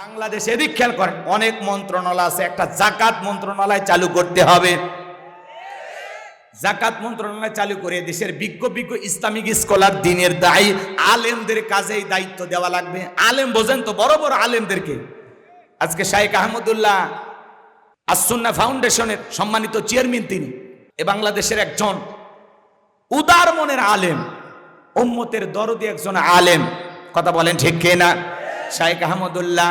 বাংলাদেশে এদিক খেয়াল করেন, অনেক মন্ত্রণালয় আছে, একটা জাকাত মন্ত্রণালয় চালু করতে হবে। জাকাত মন্ত্রণালয় চালু করে দেশের বিজ্ঞ বিজ্ঞ ইসলামিক স্কলার, দিনের দায়ী আলেমদের কাজে এই দায়িত্ব দেওয়া লাগবে। আলেম বোঝেন তো, বড় বড় আলেমদেরকে। আজকে শাইখ আহমদুল্লাহ আস-সুন্নাহ ফাউন্ডেশনের সম্মানিত চেয়ারম্যান তিনি। এ বাংলাদেশের একজন উদার মনের আলেম, উম্মতের দরদি একজন আলেম। কথা বলেন ঠিক কিনা? শাইখ আহমদুল্লাহ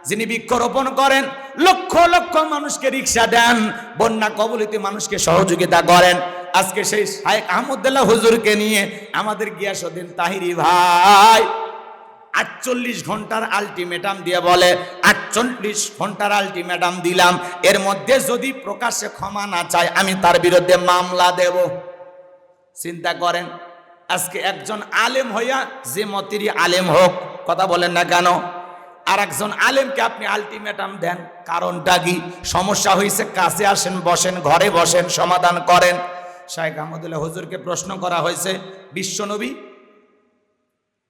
যিনি বৃক্ষরোপণ করেন, লক্ষ লক্ষ মানুষকে রিক্সা দেন, বন্যা কবলিত মানুষকে সহযোগিতা করেন। আজকে সেই শাইখ আহমদুল্লাহ হুজুরকে নিয়ে আমাদের গিয়াসউদ্দিন তাহিরি ভাই 48 ঘন্টার আলটিমেটাম দিয়ে বলে, 48 ঘন্টার আলটিমেটাম দিলাম, এর মধ্যে যদি প্রকাশ্যে ক্ষমা না চায় আমি তার বিরুদ্ধে মামলা দেব। চিন্তা করেন, আজকে একজন আলেম হইয়া যে মতেরই আলেম হোক, কথা বলেন না কেন, আর একজন আলেমকে আপনি আলটিমেটাম দেন, কারণটা কি? সমস্যা হয়েছে, কাছে আসেন, বসেন, ঘরে বসেন, সমাধান করেন। শাইখ আহমদুল্লাহ হুজুরকে প্রশ্ন করা হয়েছে, বিশ্বনবী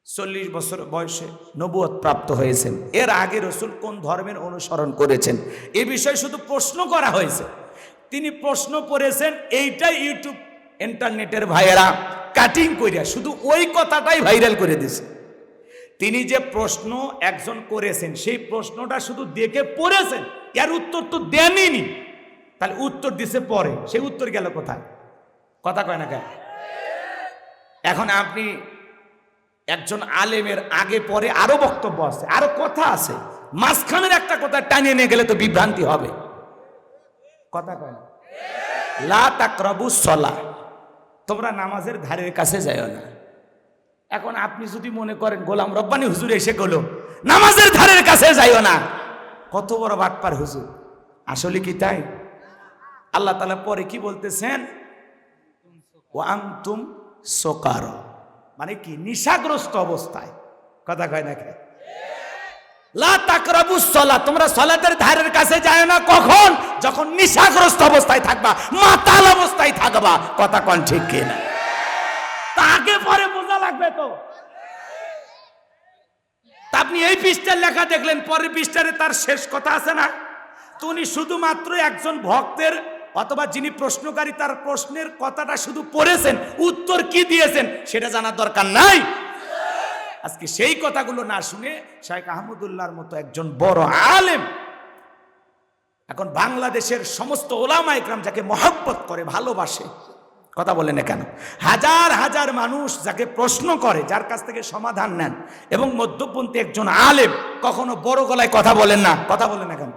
40 বছর বয়সে নবুয়ত প্রাপ্ত হয়েছেন, এর আগে রসুল কোন ধর্মের অনুসরণ করেছেন, এ বিষয়ে শুধু প্রশ্ন করা হয়েছে। তিনি প্রশ্ন করেছেন, এইটাই ইউটিউব ইন্টারনেটের ভাইয়েরা কাটিং করিয়া শুধু ওই কথাটাই ভাইরাল করে দিয়েছে। তিনি যে প্রশ্ন একজন করেছেন, সেই প্রশ্নটা শুধু দেখে পড়েছেন, এর উত্তর তো দেনইনি। তাহলে উত্তর দিছে পরে, সেই উত্তর গেল কোথায়? কথা কয় না কেন? এখন আপনি একজন আলেমের আগে পরে আরো বক্তব্য আছে, আরো কথা আছে, মাঝখানের একটা কথা টানিয়ে নিয়ে গেলে তো বিভ্রান্তি হবে। কথা কয় না? লা তাকরাবুস সালাহ, তোমরা নামাজের ধারের কাছে যাও না। এখন আপনি যদি মনে করেন গোলাম রব্বানী হুজুর এসে গেলো নামাজের ধারের কাছে যাইও না, কত বড় বাটপার হুজুর! আসলে কি তাই? আল্লাহ তাআলা পরে কি বলতেছেন? ওয়া আনতুম সুকারা, মানে কি? নিশাগ্রস্ত অবস্থায়। কথা কয় না কে? লা তাকরাবুস সালাহ, তোমরা সালাতের ধারের কাছে যায় না। কখন? যখন নিশাগ্রস্ত অবস্থায় থাকবা, মাতাল অবস্থায় থাকবা। কথা কোন ঠিক কিনা? তাকে পরে বোঝা লাগবে তো। আপনি এই পৃষ্ঠার লেখা দেখলেন, পরের পৃষ্ঠারে তার শেষ কথা আছে না? তো উনি শুধুমাত্র একজন ভক্তের অথবা যিনি প্রশ্নকারী, তার প্রশ্নের কথাটা শুধু পড়েছেন, উত্তর কি দিয়েছেন সেটা জানার দরকার নাই। আজকে সেই কথাগুলো না শুনে শাইখ আহমদুল্লাহর মতো একজন বড় আলেম, এখন বাংলাদেশের সমস্ত ওলামা ইকরাম যাকে মহব্বত করে, ভালোবাসে, কথা বলে না কেন, হাজার হাজার মানুষ যাকে প্রশ্ন করে, যার কাছ থেকে সমাধান নেন, এবং মধ্যপন্থী একজন আলেম, কখনো বড় গলায় কথা বলেন না। কথা বলে না কেন?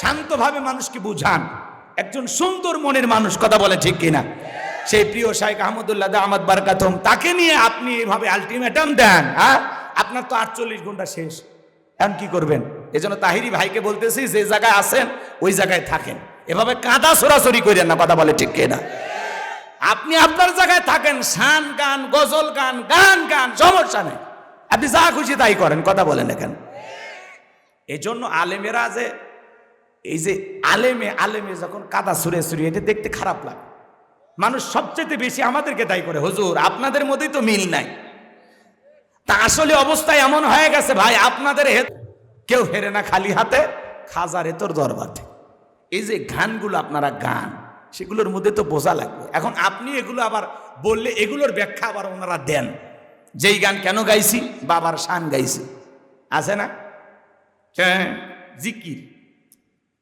শান্তভাবে মানুষকে বুঝান, একজন সুন্দর মনের মানুষ। কথা বলে ঠিক কিনা? সেই প্রিয় শাইখ আহমদুল্লাহ দামাত বারাকাতুহুম, তাকে নিয়ে আপনি এভাবে আলটিমেটাম দেন। হ্যাঁ, আপনার তো 48 ঘন্টা শেষ, এখন কি করবেন? এজন্য তাহিরি ভাইকে বলতেছি, যে জায়গায় আছেন ওই জায়গায় থাকেন, এভাবে কাঁদা সরাসরি করেন না। কথা বলে ঠিক কিনা? আপনি আপনার জায়গায় থাকেন, শান গান, গজল গান, গান গান, সমস্যা নেই, আপনি যা খুশি তাই করেন। কথা বলেন এখন। এই জন্য আলেমেরা যে এই যে আলেমে যখন কাদা ছুঁড়ে ছুঁড়ে, এটা দেখতে খারাপ লাগে। মানুষ সবচেয়ে বেশি আমাদেরকে দায়ী করে, হুজুর আপনাদের মধ্যেই তো মিল নাই। তা আসলে অবস্থায় এমন হয়ে গেছে ভাই, আপনাদের কেউ হেরে না খালি হাতে, খাজারে তোর দরবার। এই যে গানগুলো আপনারা গান, সেগুলোর মধ্যে তো বোঝা লাগবে। এখন আপনি এগুলো আবার বললে, এগুলোর ব্যাখ্যা আবার ওনারা দেন, যেই গান কেন গাইছি, বাবার শান গাইছি, আছে না? হ্যাঁ, জিকির,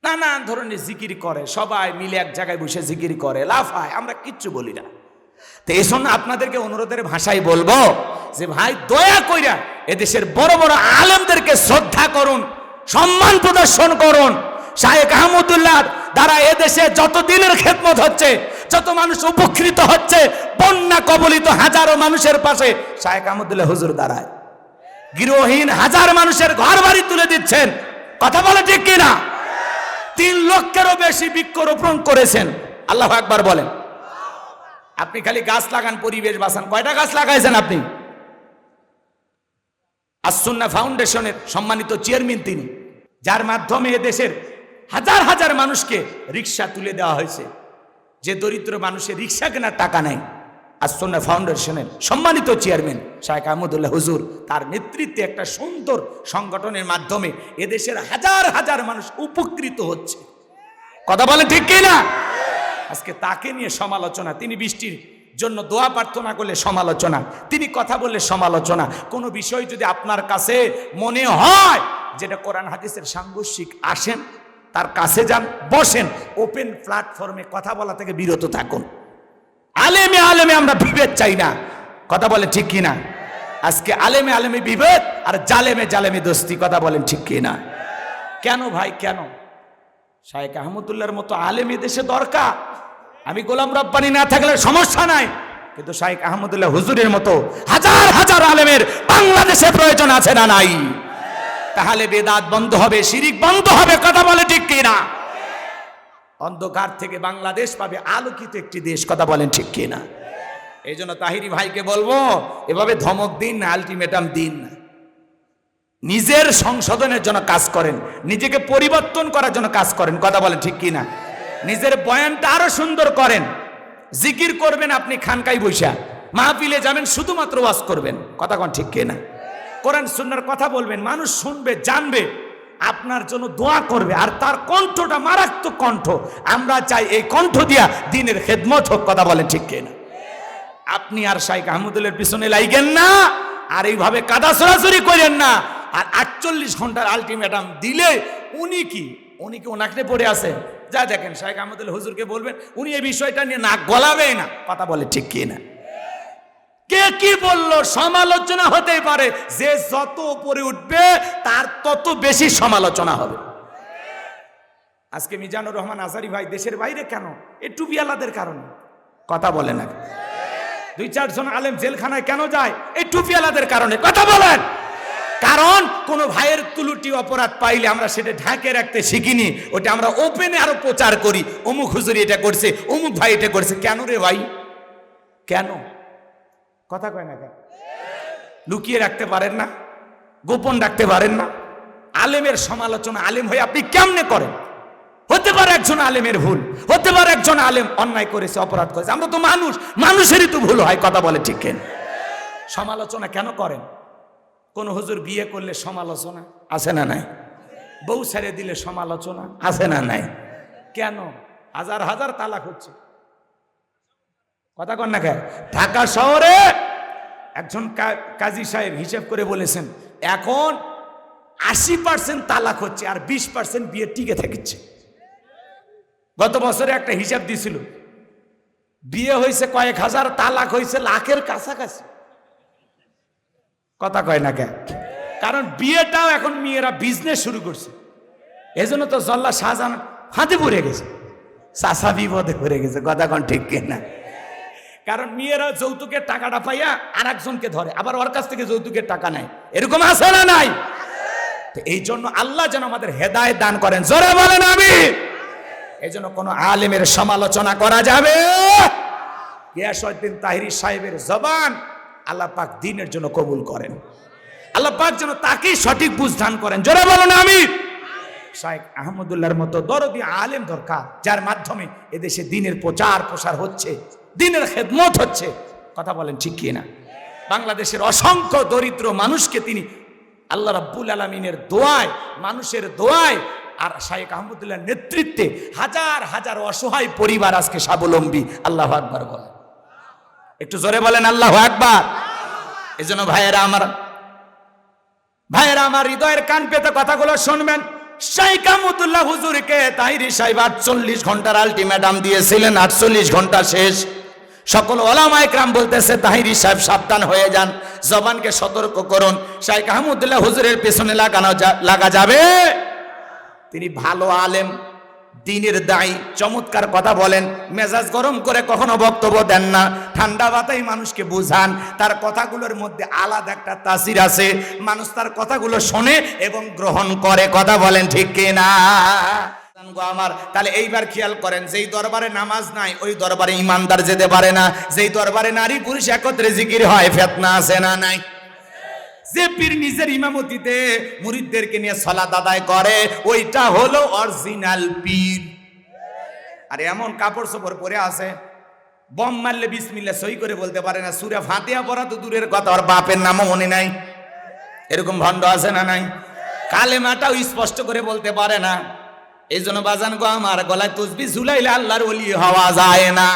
নানান ধরনের জিকির করে, সবাই মিলে এক জায়গায় বসে জিকির করে, লাফায়, আমরা কিচ্ছু বলি না। তো এই জন্য আপনাদেরকে অনুরোধের ভাষায় বলবো যে ভাই, দয়া কইরা এদেশের বড় বড় আলেমদেরকে শ্রদ্ধা করুন, সম্মান প্রদর্শন করুন। শাইখ আহমদুল্লাহ দ্বারা এদেশে যত দিনের খেদমত হচ্ছে, যত মানুষ উপকৃত হচ্ছে, বন্যা কবলিত হাজারো মানুষের পাশে শাইখ আহমদুল্লাহ হুজুর দাঁড়ায়, গৃহহীন হাজার মানুষের ঘর বাড়ি তুলে দিচ্ছেন। কথা বলে ঠিক কিনা? 3 লক্ষেরও বেশি বৃক্ষরোপণ করেছেন। আল্লাহু আকবার বলেন। আপনি খালি গাছ লাগান, পরিবেশ বাঁচান, কয়টা গাছ লাগাইছেন আপনি? আস-সুন্নাহ ফাউন্ডেশনের সম্মানিত চেয়ারম্যান তিনি, যার মাধ্যমে এদেশের হাজার হাজার মানুষকে রিক্সা তুলে দেওয়া হয়েছে। যে দরিদ্র মানুষের রিক্সা কেনার টাকা নেই, আসন্না ফাউন্ডেশনের সম্মানিত চেয়ারম্যান শায়েখ আহমদুল্লাহ হুজুর, তার নেতৃত্বে একটা সুন্দর সংগঠনের মাধ্যমে এদেশের হাজার হাজার মানুষ উপকৃত হচ্ছে। কথা বলে ঠিক কিনা? আজকে তাকে নিয়ে সমালোচনা, তিনি বৃষ্টির জন্য দোয়া প্রার্থনা করলে সমালোচনা, তিনি কথা বললে সমালোচনা। কোনো বিষয় যদি আপনার কাছে মনে হয় যেটা কোরআন হাদিসের সাংঘর্ষিক, আসেন তার কাছে যান, বসেন, ওপেন প্ল্যাটফর্মে কথা বলা থেকে বিরত থাকুন। আলেমে আলেমে আমরা বিভেদ চাই না। কথা বলে ঠিক কিনা? আজকে আলেমে আলেমে বিভেদ আর জালেমে জালেমে দোস্তি। কথা বলেন ঠিক কিনা? কেন ভাই, কেন? শায়েখ আহমদুল্লাহর মতো আলেম দেশে দরকার। আমি গোলাম রব্বানী না থাকলে সমস্যা নাই, কিন্তু শায়েখ আহমদুল্লাহ হুজুরের মতো হাজার হাজার আলেমের বাংলাদেশে প্রয়োজন আছে না নাই? তাহলে বেদাত বন্ধ হবে, শিরিক বন্ধ হবে। কথা বলে ঠিক কিনা? অন্ধকার থেকে বাংলাদেশ পাবে আলোকিত একটি দেশ। কথা বলেন ঠিক কিনা? এই জন্য তাহিরি ভাইকে বলবো, এভাবে ধমক দিন না, আলটিমেটাম দিন না। নিজের সংশোধনের জন্য কাজ করেন, নিজেকে পরিবর্তন করার জন্য কাজ করেন। কথা বলেন ঠিক কিনা? নিজের বয়ানটা আরো সুন্দর করেন। জিকির করবেন আপনি খানকায় বৈশা, মাহফিলে যাবেন শুধুমাত্র ওয়াজ করবেন। কথা কোন ঠিক কিনা? কোরআন সুন্নাহর কথা বলবেন, মানুষ শুনবে, জানবে, আপনার জন্য দোয়া করবে। আর তার কণ্ঠটা মারাত্মক কণ্ঠ। আমরা চাই এই কণ্ঠ দিয়া দ্বীনের খেদমত হোক। কথা বলেন ঠিক কিনা? আপনি আর শায়েখ আহমদুল্লাহর পিছনে লাইগেন না, আর এইভাবে কাদা সরাসরি করেন না। আর 48 ঘন্টার আলটিমেটাম দিলে উনি কি ওনাকে পড়ে আছে? যা দেখেন শায়েখ আহমদুল্লাহ হুজুরকে বলবেন, উনি এই বিষয়টা নিয়ে নাক গলাবেই না। কথা বলে ঠিক কিনা? কে কি বলল, সমালোচনা হতেই পারে। যে যত উপরে উঠবে তার তত বেশি সমালোচনা হবে। আজকে মিজানুর রহমান আজারি ভাই দেশের বাইরে কেন? এই টুপিওয়ালাদের কারণে। কথা বলে না? 2-4 জন আলেম জেলখানায় কেন যায়? এই টুপিওয়ালাদের কারণে। কথা বলেন। কারণ কোন ভাইয়ের তুলুটি অপরাধ পাইলে আমরা সেটা ঢাকে রাখতে শিখিনি, ওটা আমরা ওপেনে আরো প্রচার করি। অমুক হুজুরি এটা করছে, অমুক ভাই এটা করছে। কেন রে ভাই? কেন? কথা কয় না কেন? লুকিয়ে রাখতে পারেন না? গোপন রাখতে পারেন না? আলেমের সমালোচনা আলেম হয়ে আপনি কেমনে করেন? হতে পারে একজন আলেমের ভুল, হতে পারে একজন আলেম অন্যায় করেছে, অপরাধ করেছে। আমরা তো মানুষ, মানুষেরই তো ভুল হয়। কথা বলে ঠিক কেন? সমালোচনা কেন করেন? কোন হুজুর বিয়ে করলে সমালোচনা আছে না নাই? বউ ছেড়ে দিলে সমালোচনা আছে না নাই? কেন? হাজার হাজার তালাক হচ্ছে। কথা কন না কেন? ঢাকা শহরে একজন কাজী সাহেব হিসেব করে বলেছেন, এখন 80% তালাক হচ্ছে আর 20% বিয়ে টিকে থাকছে। গত বছরে একটা হিসাব দিছিল, বিয়ে হয়েছে কয়েক হাজার, তালাক হয়েছে লাখের কাছাকাছি। কথা কয় না কেন? কারণ বিয়েটাও এখন মেয়েরা বিজনেস শুরু করছে। এজন্য তো জল্লা শাহজাহান ফাঁদে পড়ে গেছে, চাষা বিপদে পড়ে গেছে। কথা কন ঠিক কিনা? কারণ মেয়েরা যৌতুকের টাকাটা পাইয়া আর একজনকে ধরে, আবার ওর কাছ থেকে যৌতুকের টাকা নেয়। এরকম আছে না নাই? এই জন্য আল্লাহ যেন আমাদের হেদায়েত দান করেন। জোরে বলেন আমিন। এই জন্য কোন আলেমের সমালোচনা করা যাবে? গিয়াসউদ্দিন তাহিরি সাহেবের জবান আল্লাহ পাক দ্বীনের জন্য কবুল করেন। আল্লাহ পাক যেন তাকেই সঠিক বুঝ দান করেন। জোরে বলেন আমিন। শায়েখ আহমদুল্লাহর মতো দরদি আলেম দরকার, যার মাধ্যমে এদেশে দ্বীনের প্রচার প্রসার হচ্ছে, দ্বীনের খেদমত হচ্ছে। কথা বলেন ঠিক কি না? বাংলাদেশের অসংখ্য দরিদ্র মানুষকে তিনি আল্লাহ রাব্বুল আলামিনের দোয়ায়, মানুষের দোয়ায় আর শায়েখ আহমদুল্লাহর নেতৃত্বে হাজার হাজার অসহায় পরিবার আজকে স্বাবলম্বী। আল্লাহু আকবার বলেন। একটু জোরে বলেন আল্লাহু আকবার। এজন্য ভাইয়েরা আমার হৃদয়ের কান পেতে কথাগুলো শুনবেন। শায়েখ আহমদুল্লাহ হুজুরকে তাহিরি সাহেব 48 ঘন্টার আলটিমেটাম দিয়েছিলেন, 48 ঘন্টা শেষ। সকল ওলামা ইকরাম বলতেছে তাহিরি সাহেব সাবধান হয়ে যান, জবানকে সতর্ক করুন। শায়েখ আহমদুল্লাহ হুজুরের পেছনে লাগা যাবে? তিনি ভালো আলেম, দ্বীনের দায়ী, চমৎকার কথা বলেন, মেজাজ গরম করে কখনো বক্তব্য দেন না, ঠান্ডা মাথায় মানুষকে বুঝান। তার কথাগুলোর মধ্যে আলাদা একটা তাসির আছে, মানুষ তার কথাগুলো শোনে এবং গ্রহণ করে। কথা বলেন ঠিক কিনা? আমার তাহলে এইবার খেয়াল করেন, যেই দরবারে নামাজ নাই ওই দরবারে ইমানদার যেতে পারে না। যেই দরবারে নারী পুরুষ একত্রে জিকির হয়, ফিতনা আছে না নাই? যে পীর নিজের ইমামতিতে মুরিদদেরকে নিয়ে সালাত আদায় করে, ওইটা হলো অরিজিনাল পীর। আর এমন কাপড় চোপড় পরে আছে, বম মারলে বিসমিল্লাহ সই করে বলতে পারে না, সূরা ফাতিহা পড়া তো দূরের কথা, ওর বাপের নামও মনে নাই। এরকম ভণ্ড আছে না নাই? কালেমাটাও স্পষ্ট করে বলতে পারে না। এই জন্য বাজান গো আমার, গলায় তসবিহ ঝুলাইলে আল্লাহর ওলি হওয়া যায় না।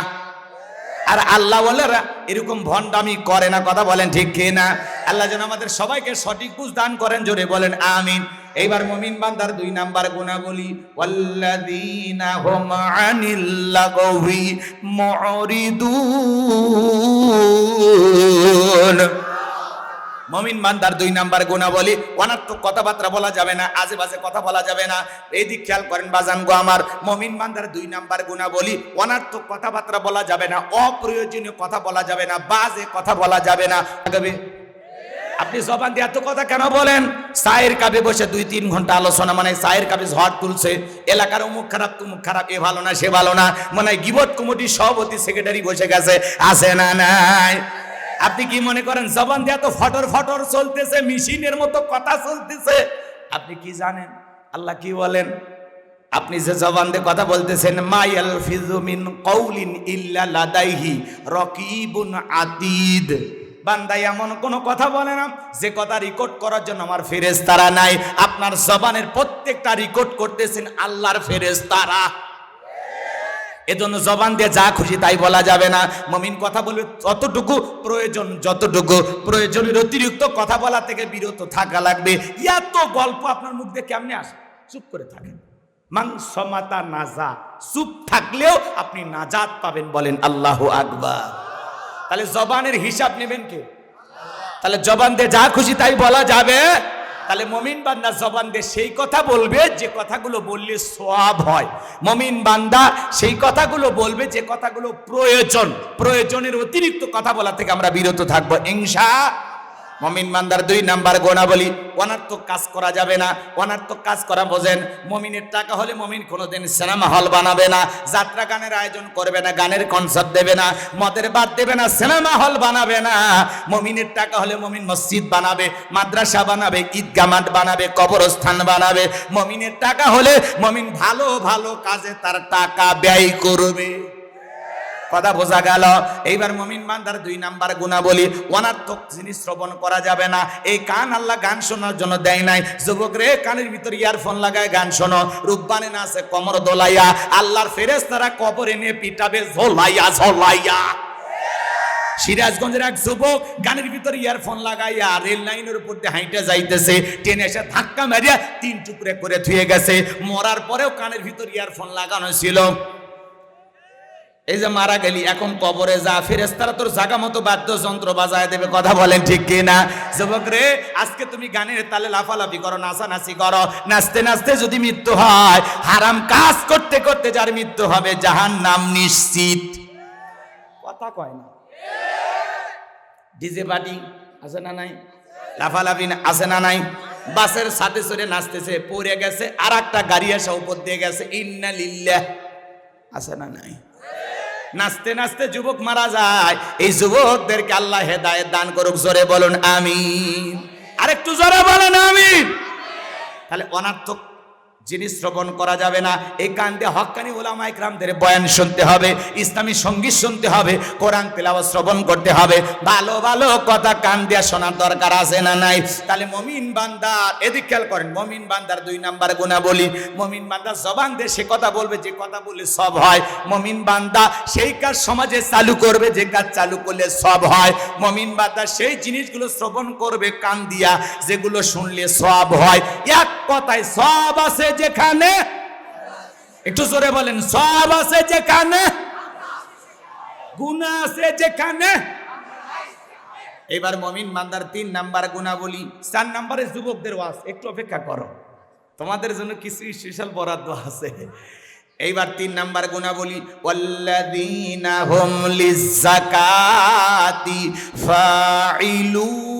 আর আল্লাহ ওয়ালারা এরকম ভণ্ডামি করে না, কথা বলেন ঠিক কি না? আল্লাহ যেন আমাদের সবাইকে সঠিক বুঝ দান করেন, জোরে বলেন আমিন। এইবার মুমিন বান্দার 2 নাম্বার গুণাবলী, ওয়াল্লাযীনা হুম আনিল লাগওয়ি মুরিদুন। মুমিন বান্দার 2 নাম্বার গুণাবলী, অনার্থক কথাবার্তা বলা যাবে না, আজে বাজে কথা বলা যাবে না। এই দিক খেয়াল করেন বাজান গো আমার, মুমিন বান্দার 2 নাম্বার গুণাবলী, অনার্থক কথাবার্তা বলা যাবে না, অপ্রয়োজনীয় কথা বলা যাবে না, বাজে কথা বলা যাবে না। আপনি জবান দিয়ে এত কথা কেন বলেন? চায়ের কাপে বসে 2-3 ঘন্টা আলোচনা, মানে চায়ের কাপে ঝড় তুলছে, এলাকার অমুক খারাপ তুমুক খারাপ, এ ভালো না সে ভালো না, মানে গিবত কমিটির সভাপতি সেক্রেটারি বসে গেছে, আছে না নাই? আপনি কি মনে করেন জবান দিয়ে এত ফটর ফটর চলতেছে, মেশিনের মতো কথা চলতেছে? আপনি কি জানেন আল্লাহ কি বলেন? আপনি যে জবান দিয়ে কথা বলতেছেন, মা ইয়ালফিযু মিন কাউলিন ইল্লা লাদাইহি রাকিবুন আতীদ। বান্দা এমন কোন কথা বলে না যে কথা রেকর্ড করার জন্য আমার ফেরেশতারা নাই। আপনার জবানের প্রত্যেকটা রেকর্ড করতেছেন আল্লাহর ফেরেশতারা। এজন্য জবান দিয়ে যা খুশি তাই বলা যাবে না। মুমিন কথা বলবে ততটুকু প্রয়োজন, যতটুকু প্রয়োজনের অতিরিক্ত কথা বলা থেকে বিরত থাকা লাগবে। এত গল্প আপনার মুখ দিয়ে কেমনে আসে? চুপ করে থাকেন। মাংসমাতা নাজা, চুপ থাকলেও আপনি নাজাত পাবেন, বলেন আল্লাহু আকবার। তাহলে জবানের হিসাব নেবেন কে? তাহলে জবান দিয়ে যা খুশি তাই বলা যাবে? তাহলে মুমিন বান্দা জবান দিয়ে সেই কথা বলবে যে কথাগুলো বললে সওয়াব হয়। মুমিন বান্দা সেই কথাগুলো বলবে যে কথাগুলো প্রয়োজন, প্রয়োজনের অতিরিক্ত কথা বলা থেকে আমরা বিরত থাকবো ইনশাআল্লাহ। মুমিন বান্দার 2 নাম্বার গুণাবলী, অনার্থক কাজ করা যাবে না। অনার্থক কাজ করা বোঝেন, মুমিনের টাকা হলে মুমিন কোনোদিন সিনেমা হল বানাবে না, যাত্রা গানের আয়োজন করবে না, গানের কনসার্ট দেবে না, মদের বার দেবে না, সিনেমা হল বানাবে না। মুমিনের টাকা হলে মুমিন মসজিদ বানাবে, মাদ্রাসা বানাবে, ঈদগাহ মাঠ বানাবে, কবরস্থান বানাবে। মুমিনের টাকা হলে মুমিন ভালো ভালো কাজে তার টাকা ব্যয় করবে। কথা বোঝা গেল? এইবার মুমিন বান্দার 2 নাম্বার গুণাবলী, অনার্থক জিনিস শ্রবণ করা যাবে না। এই কান আল্লাহ গান শোনার জন্য দেয় নাই। যুবক রে, কানের ভিতর ইয়ারফোন লাগায় গান শোনো, রূপবানে না আছে কোমর দোলাইয়া, আল্লাহর ফেরেশতারা কবরে নিয়ে পিটাবে ঝোলাইয়া ঝোলাইয়া। সিরাজগঞ্জের এক যুবক গানের ভিতর ইয়ারফোন লাগাইয়া রেল লাইনের উপর দিয়ে হাইটে যাইতেছে, ট্রেনে এসে ধাক্কা মারিয়া 3 টুকরে করে থুয়ে গেছে। মরার পরেও কানের ভিতর ইয়ারফোন লাগানো ছিল। এই যে মারা গেলি, এখন কবরে যা, ফেরেশতারা তোর জায়গা মতো বাদ্যযন্ত্র বাজায় দেবে। কথা বলেন ঠিক কিনা? যুবক রে, আজকে তুমি গানের তালে লাফালাফি করো, নাচানাচি করো, নাচতে নাচতে যদি মৃত্যু হয়, হারাম কাজ করতে করতে যার মৃত্যু হবে জাহান্নাম নিশ্চিত। কথা কয় না? ডিজে পার্টি আছে না নাই? লাফালাফি আছে না নাই? বাসের সাথে চড়ে নাচতেছে, পড়ে গেছে, আর একটা গাড়ি এসে উপর দিয়ে গেছে, ইন্না লিল্লাহ আছে না নাই? নাচতে নাচতে যুবক মারা যায়। এই যুবকদেরকে আল্লাহ হেদায়েত দান করুক, জোরে বলুন আমিন। আরেকটু জোরে বলেন আমিন। তাহলে অনার্থক জিনিস শ্রবণ করা যাবে না। এই কান দিয়ে হক্কানি উলামা ইকরামদের বয়ান শুনতে হবে, ইসলামী সঙ্গীত শুনতে হবে, কোরআন তেলাওয়াত শ্রবণ করতে হবে। ভালো ভালো কথা কান দিয়ে শোনার দরকার আছে না নাই? তাহলে মুমিন বান্দা, এদিক খেয়াল করেন, মুমিন বান্দার 2 নাম্বার গুণাবলী, মুমিন বান্দা জবান দিয়ে সে কথা বলবে যে কথা বললে সব হয়। মুমিন বান্দা সেই কাজ সমাজে চালু করবে যে কাজ চালু করলে সব হয়। মুমিন বান্দা সেই জিনিসগুলো শ্রবণ করবে কান দিয়া যেগুলো শুনলে সব হয়। এক কথায় সব আছে যেখানে, একটু জোরে বলেন, সব আছে যেখানে, গুনাহ আছে যেখানে। এবার মুমিন বান্দার 3 নাম্বার গুণাবলী। 4 নাম্বারে যুবকদের ওয়াজ, একটু অপেক্ষা করো, তোমাদের জন্য কিছু স্পেশাল বরাদ্দ আছে। এইবার 3 নাম্বার গুণাবলী, ওয়াল্লাযীনা হুম লিয-যাকাতি ফাঈলুন।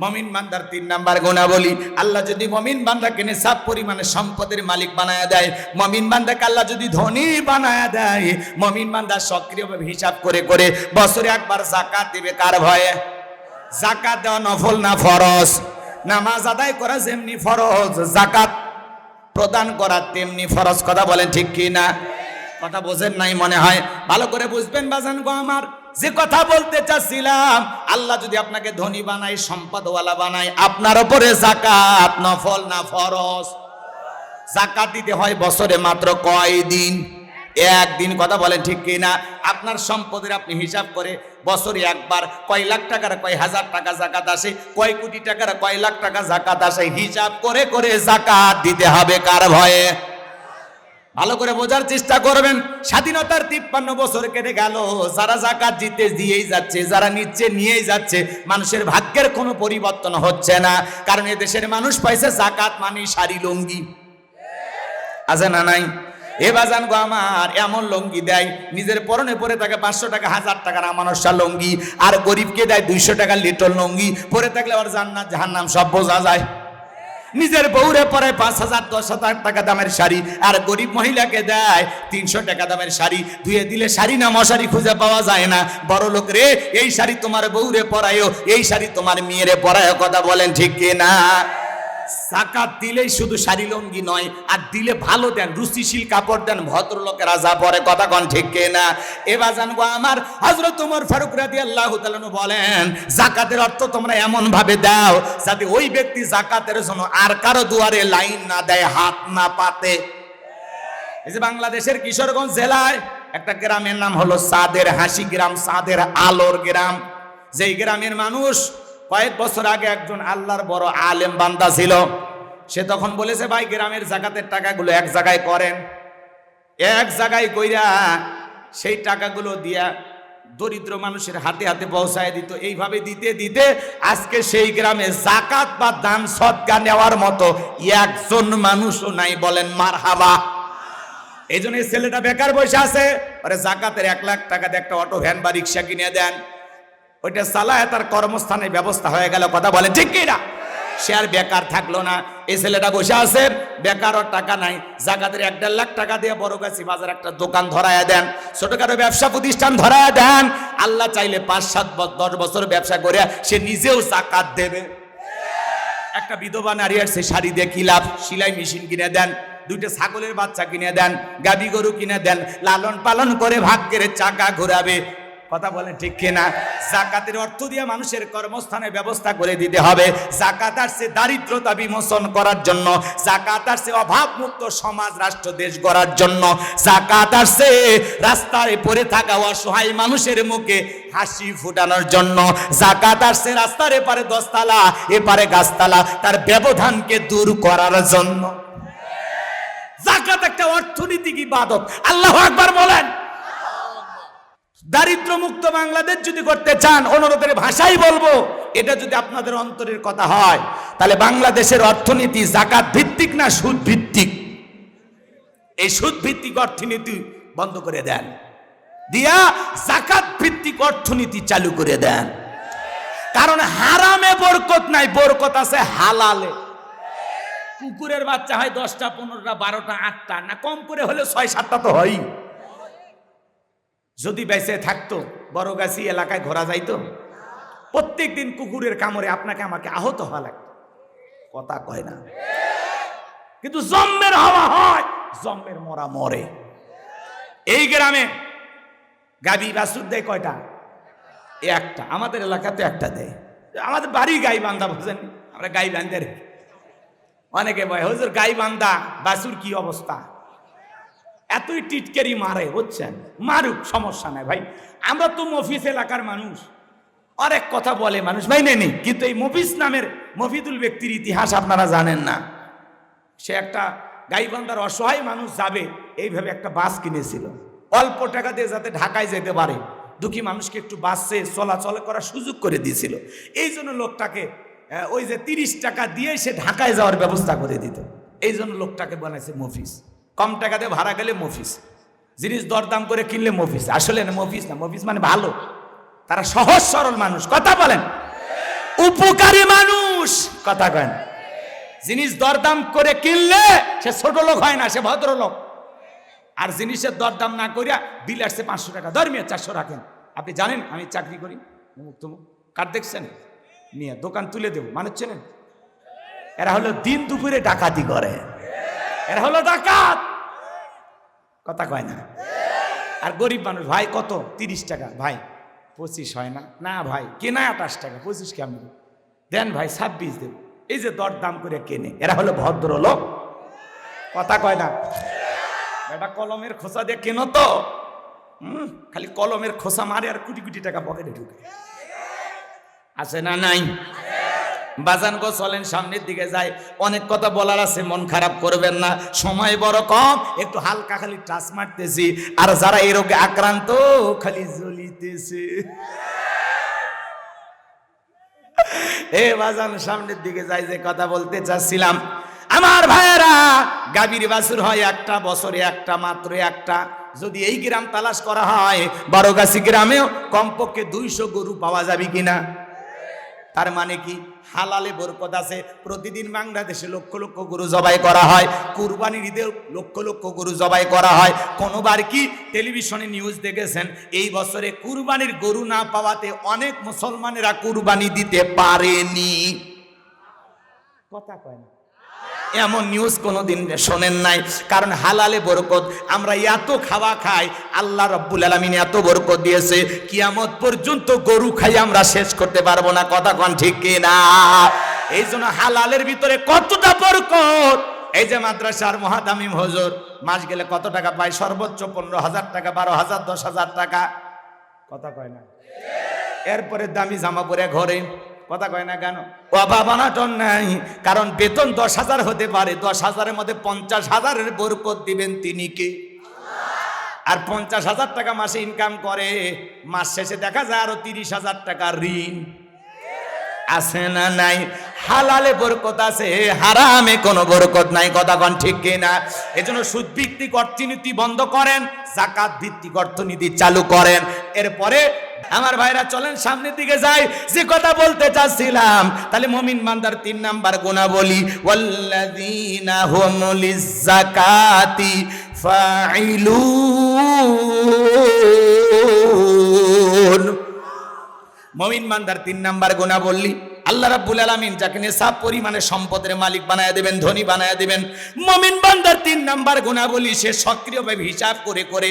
মুমিন বান্দার 3 নাম্বার গুণাবলী, আল্লাহ যদি মুমিন বান্দাকে নিসাব পরিমাণে সম্পদের মালিক বানায়া দেয়, মুমিন বান্দাকে আল্লাহ যদি ধনী বানায়া দেয়, মুমিন বান্দা সক্রিয়ভাবে হিসাব করে করে বছরে একবার যাকাত দিবে। কার ভয়ে? যাকাত দেওয়া নফল না ফরজ? নামাজ আদায় করা যেমনি ফরজ, যাকাত প্রদান করা তেমনি ফরজ। কথা বলেন ঠিক কি না? কথা বোঝেন নাই মনে হয়, ভালো করে বুঝবেন বাজান গো আমার। যে কথা বলতে চাচ্ছিলাম, আল্লাহ যদি আপনাকে ধনী বানায়, সম্পদওয়ালা বানায়, আপনার উপরে যাকাত নফল না ফরজ? যাকাত দিতে হয় বছরে মাত্র কয় দিন? একদিন। কথা বলেন ঠিক কি না? আপনার সম্পদের আপনি হিসাব করে বছরে একবার কয় লাখ টাকার কয় হাজার টাকা যাকাত আসে, কয় কোটি টাকার কয় লাখ টাকা যাকাত আসে, হিসাব করে করে যাকাত দিতে হবে। কার ভয়ে? ভালো করে বোঝার চেষ্টা করবেন। স্বাধীনতার 53 বছর কেটে গেল, যারা যাকাত দিতে দিয়েই যাচ্ছে, যারা নিচ্ছে নিয়েই যাচ্ছে, মানুষের ভাগ্যের কোনো পরিবর্তন হচ্ছে না। কারণ এদেশের মানুষ পাইছে যাকাত মানে শাড়ি লুঙ্গি। আছে না নাই? এ বাজান গো আমার, এমন লুঙ্গি দেয় নিজের পরনে পরে থাকে 500 টাকা 1000 টাকার আমানস্যা লুঙ্গি, আর গরিবকে দেয় 200 টাকার লিটল লুঙ্গি। পরে থাকলে আর জান্নাত জাহান্নাম সব বোঝা যায়। নিজের বউরে পরে 5000 10,000 টাকা দামের শাড়ি, আর গরিব মহিলাকে দেয় 300 টাকা দামের শাড়ি। ধুয়ে দিলে শাড়ি না মশারি খুঁজে পাওয়া যায় না। বড় লোক রে, এই শাড়ি তোমার বউরে পরায়ও, এই শাড়ি তোমার মেয়েরে পরায়ও। কথা বলেন ঠিক কি না? যাকাত দিলেই শুধু শাড়ি লুঙ্গি নয়, আর দিলে ভালো দেন, রুচিশীল কাপড় দেন, ভদ্রলোকেরা যা পরে। কথা কন ঠিক কি না? এবার জানবো আমার হযরত ওমর ফারুক রাদিয়াল্লাহু তাআলা বলেন, যাকাতের অর্থ তোমরা এমন ভাবে দাও যাতে ওই ব্যক্তি যাকাতের জন্য আর কারো দুয়ারে লাইন না দেয়, হাত না পাতে। এই যে বাংলাদেশের কিশোরগঞ্জ জেলায় একটা গ্রামের নাম হলো সাদের হাসি গ্রাম, সাদের আলোর গ্রাম। যেই গ্রামের মানুষ কয়েক বছর আগে একজন আল্লাহর বড় আলেম বান্দা ছিল, সে তখন বলেছে, ভাই গ্রামের যাকাতের টাকাগুলো এক জায়গায় করেন। এক জায়গায় কইরা সেই টাকাগুলো দিয়া দরিদ্র মানুষের হাতে হাতে পৌঁছায় দিত। এইভাবে দিতে দিতে আজকে সেই গ্রামে যাকাত বা দান সদকা নেওয়ার মতো একজন মানুষও নাই। বলেন মারহাবা। এই জন্য এই ছেলেটা বেকার বসে আছে, আরে যাকাতের 1 লাখ টাকা দিয়ে একটা অটো ভ্যান বা রিক্সা কিনে দেন, ওইটা চালায় তার কর্মস্থানের ব্যবস্থা হয়ে গেল। কথা বলে ঠিক কিনা? সে আর বেকার থাকলো না। এই ছেলেটা বসে আছে, বেকার, টাকা নাই। যাকাতের 1-1.5 লাখ টাকা দিয়ে বড়গাছি বাজার একটা দোকান ধরায়া দেন, ছোটখাটো ব্যবসা প্রতিষ্ঠান ধরায়া দেন। আল্লাহ চাইলে 5-7-10 বছর ব্যবসা করে সে নিজেও যাকাত দেবে। একটা বিধবা নারী আর সে শাড়ি দিয়ে কি লাভ? সেলাই মেশিন কিনে দেন, 2টা ছাগলের বাচ্চা কিনে দেন, গাভী গরু কিনে দেন, লালন পালন করে ভাগ্যের চাকা ঘোরাবে। কথা বলেন ঠিক কিনা? যাকাতের অর্থ দিয়ে মানুষের কর্মস্থানের ব্যবস্থা করে দিতে হবে। যাকাত আসছে দারিদ্রতা বিমোচন করার জন্য, যাকাত আসছে অভাব মুক্ত সমাজ রাষ্ট্র দেশ গড়ার জন্য, যাকাত আসছে রাস্তায় পড়ে থাকা অসহায় মানুষের মুখে হাসি ফুটানোর জন্য, যাকাত আসছে রাস্তার এপারে 10 তালা এপারে গাছতলা তার ব্যবধানকে দূর করার জন্য। যাকাত একটা অর্থনৈতিক ইবাদত। আল্লাহু আকবার বলেন। দারিদ্র মুক্ত বাংলাদেশ যদি করতে চান, অনুরোধের ভাষাই বলবো, এটা যদি আপনাদের অন্তরের কথা হয়, তাহলে বাংলাদেশের অর্থনীতি যাকাত ভিত্তিক না সুদ ভিত্তিক? এই সুদ ভিত্তিক অর্থনীতি বন্ধ করে দেন, দিয়া যাকাত ভিত্তিক অর্থনীতি চালু করে দেন। কারণ হারামে বরকত নাই, বরকত আছে হালালে। কুকুরের বাচ্চা হয় 10টা 15টা 12টা 8টা, না কম করে হলে 6-7টা তো হয়। যদি বেঁচে থাকতো বড়গাছি এলাকায় ঘোরা যাইতো, প্রত্যেক দিন কুকুরের কামড়ে আপনাকে আমাকে আহত হওয়া লাগতো। কথা কয় না? কিন্তু জম্মের হাওয়া হয়, জম্মের মরা মরে। এই গ্রামে গাবি বাছুর দেয় কয়টা? একটা। আমাদের এলাকাতে একটা দেয়। আমাদের বাড়ি গাই বান্ধা, বুঝেন? আমরা গাই বান্ধে রেখে। অনেকে বলে, হুজুর গাই বান্ধা বাছুর কি অবস্থা? এতই টিটকেরি মারে, বুঝছেন? মারুক, সমস্যা নাই ভাই। আমরা তো মফিজ এলাকার মানুষ, অনেক কথা বলে মানুষ মাইনে নেই। কিন্তু এই মফিজ নামের মফিদুল ব্যক্তির ইতিহাস আপনারা জানেন না। সে একটা গাইবান্ধার অসহায় মানুষ যাবে এইভাবে একটা বাস কিনেছিল, অল্প টাকা দিয়ে যাতে ঢাকায় যেতে পারে, দুঃখী মানুষকে একটু বাসে চলাচল করার সুযোগ করে দিয়েছিল। এই জন্য লোকটাকে ওই যে 30 টাকা দিয়ে সে ঢাকায় যাওয়ার ব্যবস্থা করে দিত। এই জন্য লোকটাকে বানাইছে মফিজ। কম টাকা দিয়ে ভাড়া গেলে মফিজ, জিনিস দরদাম করে কিনলে মফিজ। আসলে না, মফিজ না, মফিজ মানে ভালো। তারা সহজ সরল মানুষ। কথা বলেন, উপকারী মানুষ। কথা কেন? জিনিস দরদাম করে কিনলে সে ছোট লোক হয় না, সে ভদ্রলোক। আর জিনিসের দরদাম না করিয়া বিল আসছে 500 টাকা, ধর্মীয় 400 রাখেন। আপনি জানেন আমি চাকরি করি, কার্ড দেখছেন, নিয়ে দোকান তুলে দেব, মানুষ চেনেন? এরা হলো দিন দুপুরে ডাকাতি করে। এরা হলো ডাকাত। কথা কয় না। আর গরিব মানুষ, ভাই কত? 30 টাকা। ভাই 25 হয় না? না ভাই কেনা 28 টাকা, 25 কেমন দেন ভাই? 26 দেব। এই যে দর দাম করে কেনে, এরা হলো ভদ্রলোক। কথা কয় না। এটা কলমের খোসা দিয়ে কেন তো, খালি কলমের খোসা মারে আর কোটি কোটি টাকা পকেটে ঢুকে। আছে না নাই? বাজান গো চলেন সামনের দিকে যাই। অনেক কথা বলার আছে, মন খারাপ করবেন না, সময় বড় কম, একটু হালকা খালি টাচ মারতেছি। আর যারা এই রোগে আক্রান্ত খালি জ্বলিতেছে। এ বাজান সামনের দিকে যাই, যে কথা বলতে চাচ্ছিলাম, আমার ভাইয়েরা, গাভীর বাছুর হয় একটা, বছরে একটা, মাত্র একটা। যদি এই গ্রাম তালাশ করা হয়, বড়গাছি গ্রামেও কমপক্ষে 200 গরু পাওয়া যাবে কিনা? তার মানে কি হালালে বরকত আছে। প্রতিদিন বাংলাদেশে লক্ষ লক্ষ গরু জবাই করা হয়, কুরবানির ঈদে লক্ষ লক্ষ গরু জবাই করা হয়। কোনোবার কি টেলিভিশনে নিউজ দেখেছেন এই বছরে কুরবানির গরু না পাওয়াতে অনেক মুসলমানেরা কুরবানি দিতে পারেনি? কথা কয় না। এমন নিউজ কোনোদিন শোনেন নাই? কারণ হালালে বরকত। আমরা এত খাওয়া খাই, আল্লাহ রাব্বুল আলামিন এত বরকত দিয়েছে, কিয়ামত পর্যন্ত গরু খাই আমরা শেষ করতে পারবো না। কথা কোন ঠিক কিনা? এই জন্য হালালের ভিতরে কতটা বরকত। এই যে মাদ্রাসার মুহাদ্দিম হুজুর মাস গেলে কত টাকা পায়? সর্বোচ্চ 15,000 টাকা, 12,000, 10,000 টাকা। কথা কয় না। এরপরে দামি জামা পরে ঘরে। কথা কয় না কেন? অভাব অনাটন নাই, কারণ বেতন 10,000 হতে পারে, 10,000-এর মধ্যে 50,000-এর বরকত দিবেন তিনি কে? আর 50,000 টাকা মাসে ইনকাম করে, মাস শেষে দেখা যায় আরো 30,000 টাকা ঋণ। আছে না নাই? হালালে বরকত আছে, হারামে কোনো বরকত নাই। কথা কোন ঠিক কিনা? এজন্য সুদ ভিত্তিক অর্থনীতি বন্ধ করেন, যাকাত ভিত্তিক অর্থনীতি চালু করেন। এরপরে আমার ভাইরা চলেন সামনের দিকে যাই, যে কথা বলতে চাচ্ছিলাম। তাহলে মুমিন বান্দার 3 নাম্বার গুণাবলী, ওয়াল্লাযীনা হুম লিয-যাকাতি ফাঈলুন। মুমিন বান্দার 3 নাম্বার গুণাবলী, আল্লাহ রাব্বুল আলামিন যাকে নিসাব পরিমাণে সম্পদের মালিক বানায়া দিবেন, ধনী বানায়া দিবেন। মুমিন বান্দার 3 নাম্বার গুণাবলী, সে সক্রিয়ভাবে হিসাব করে করে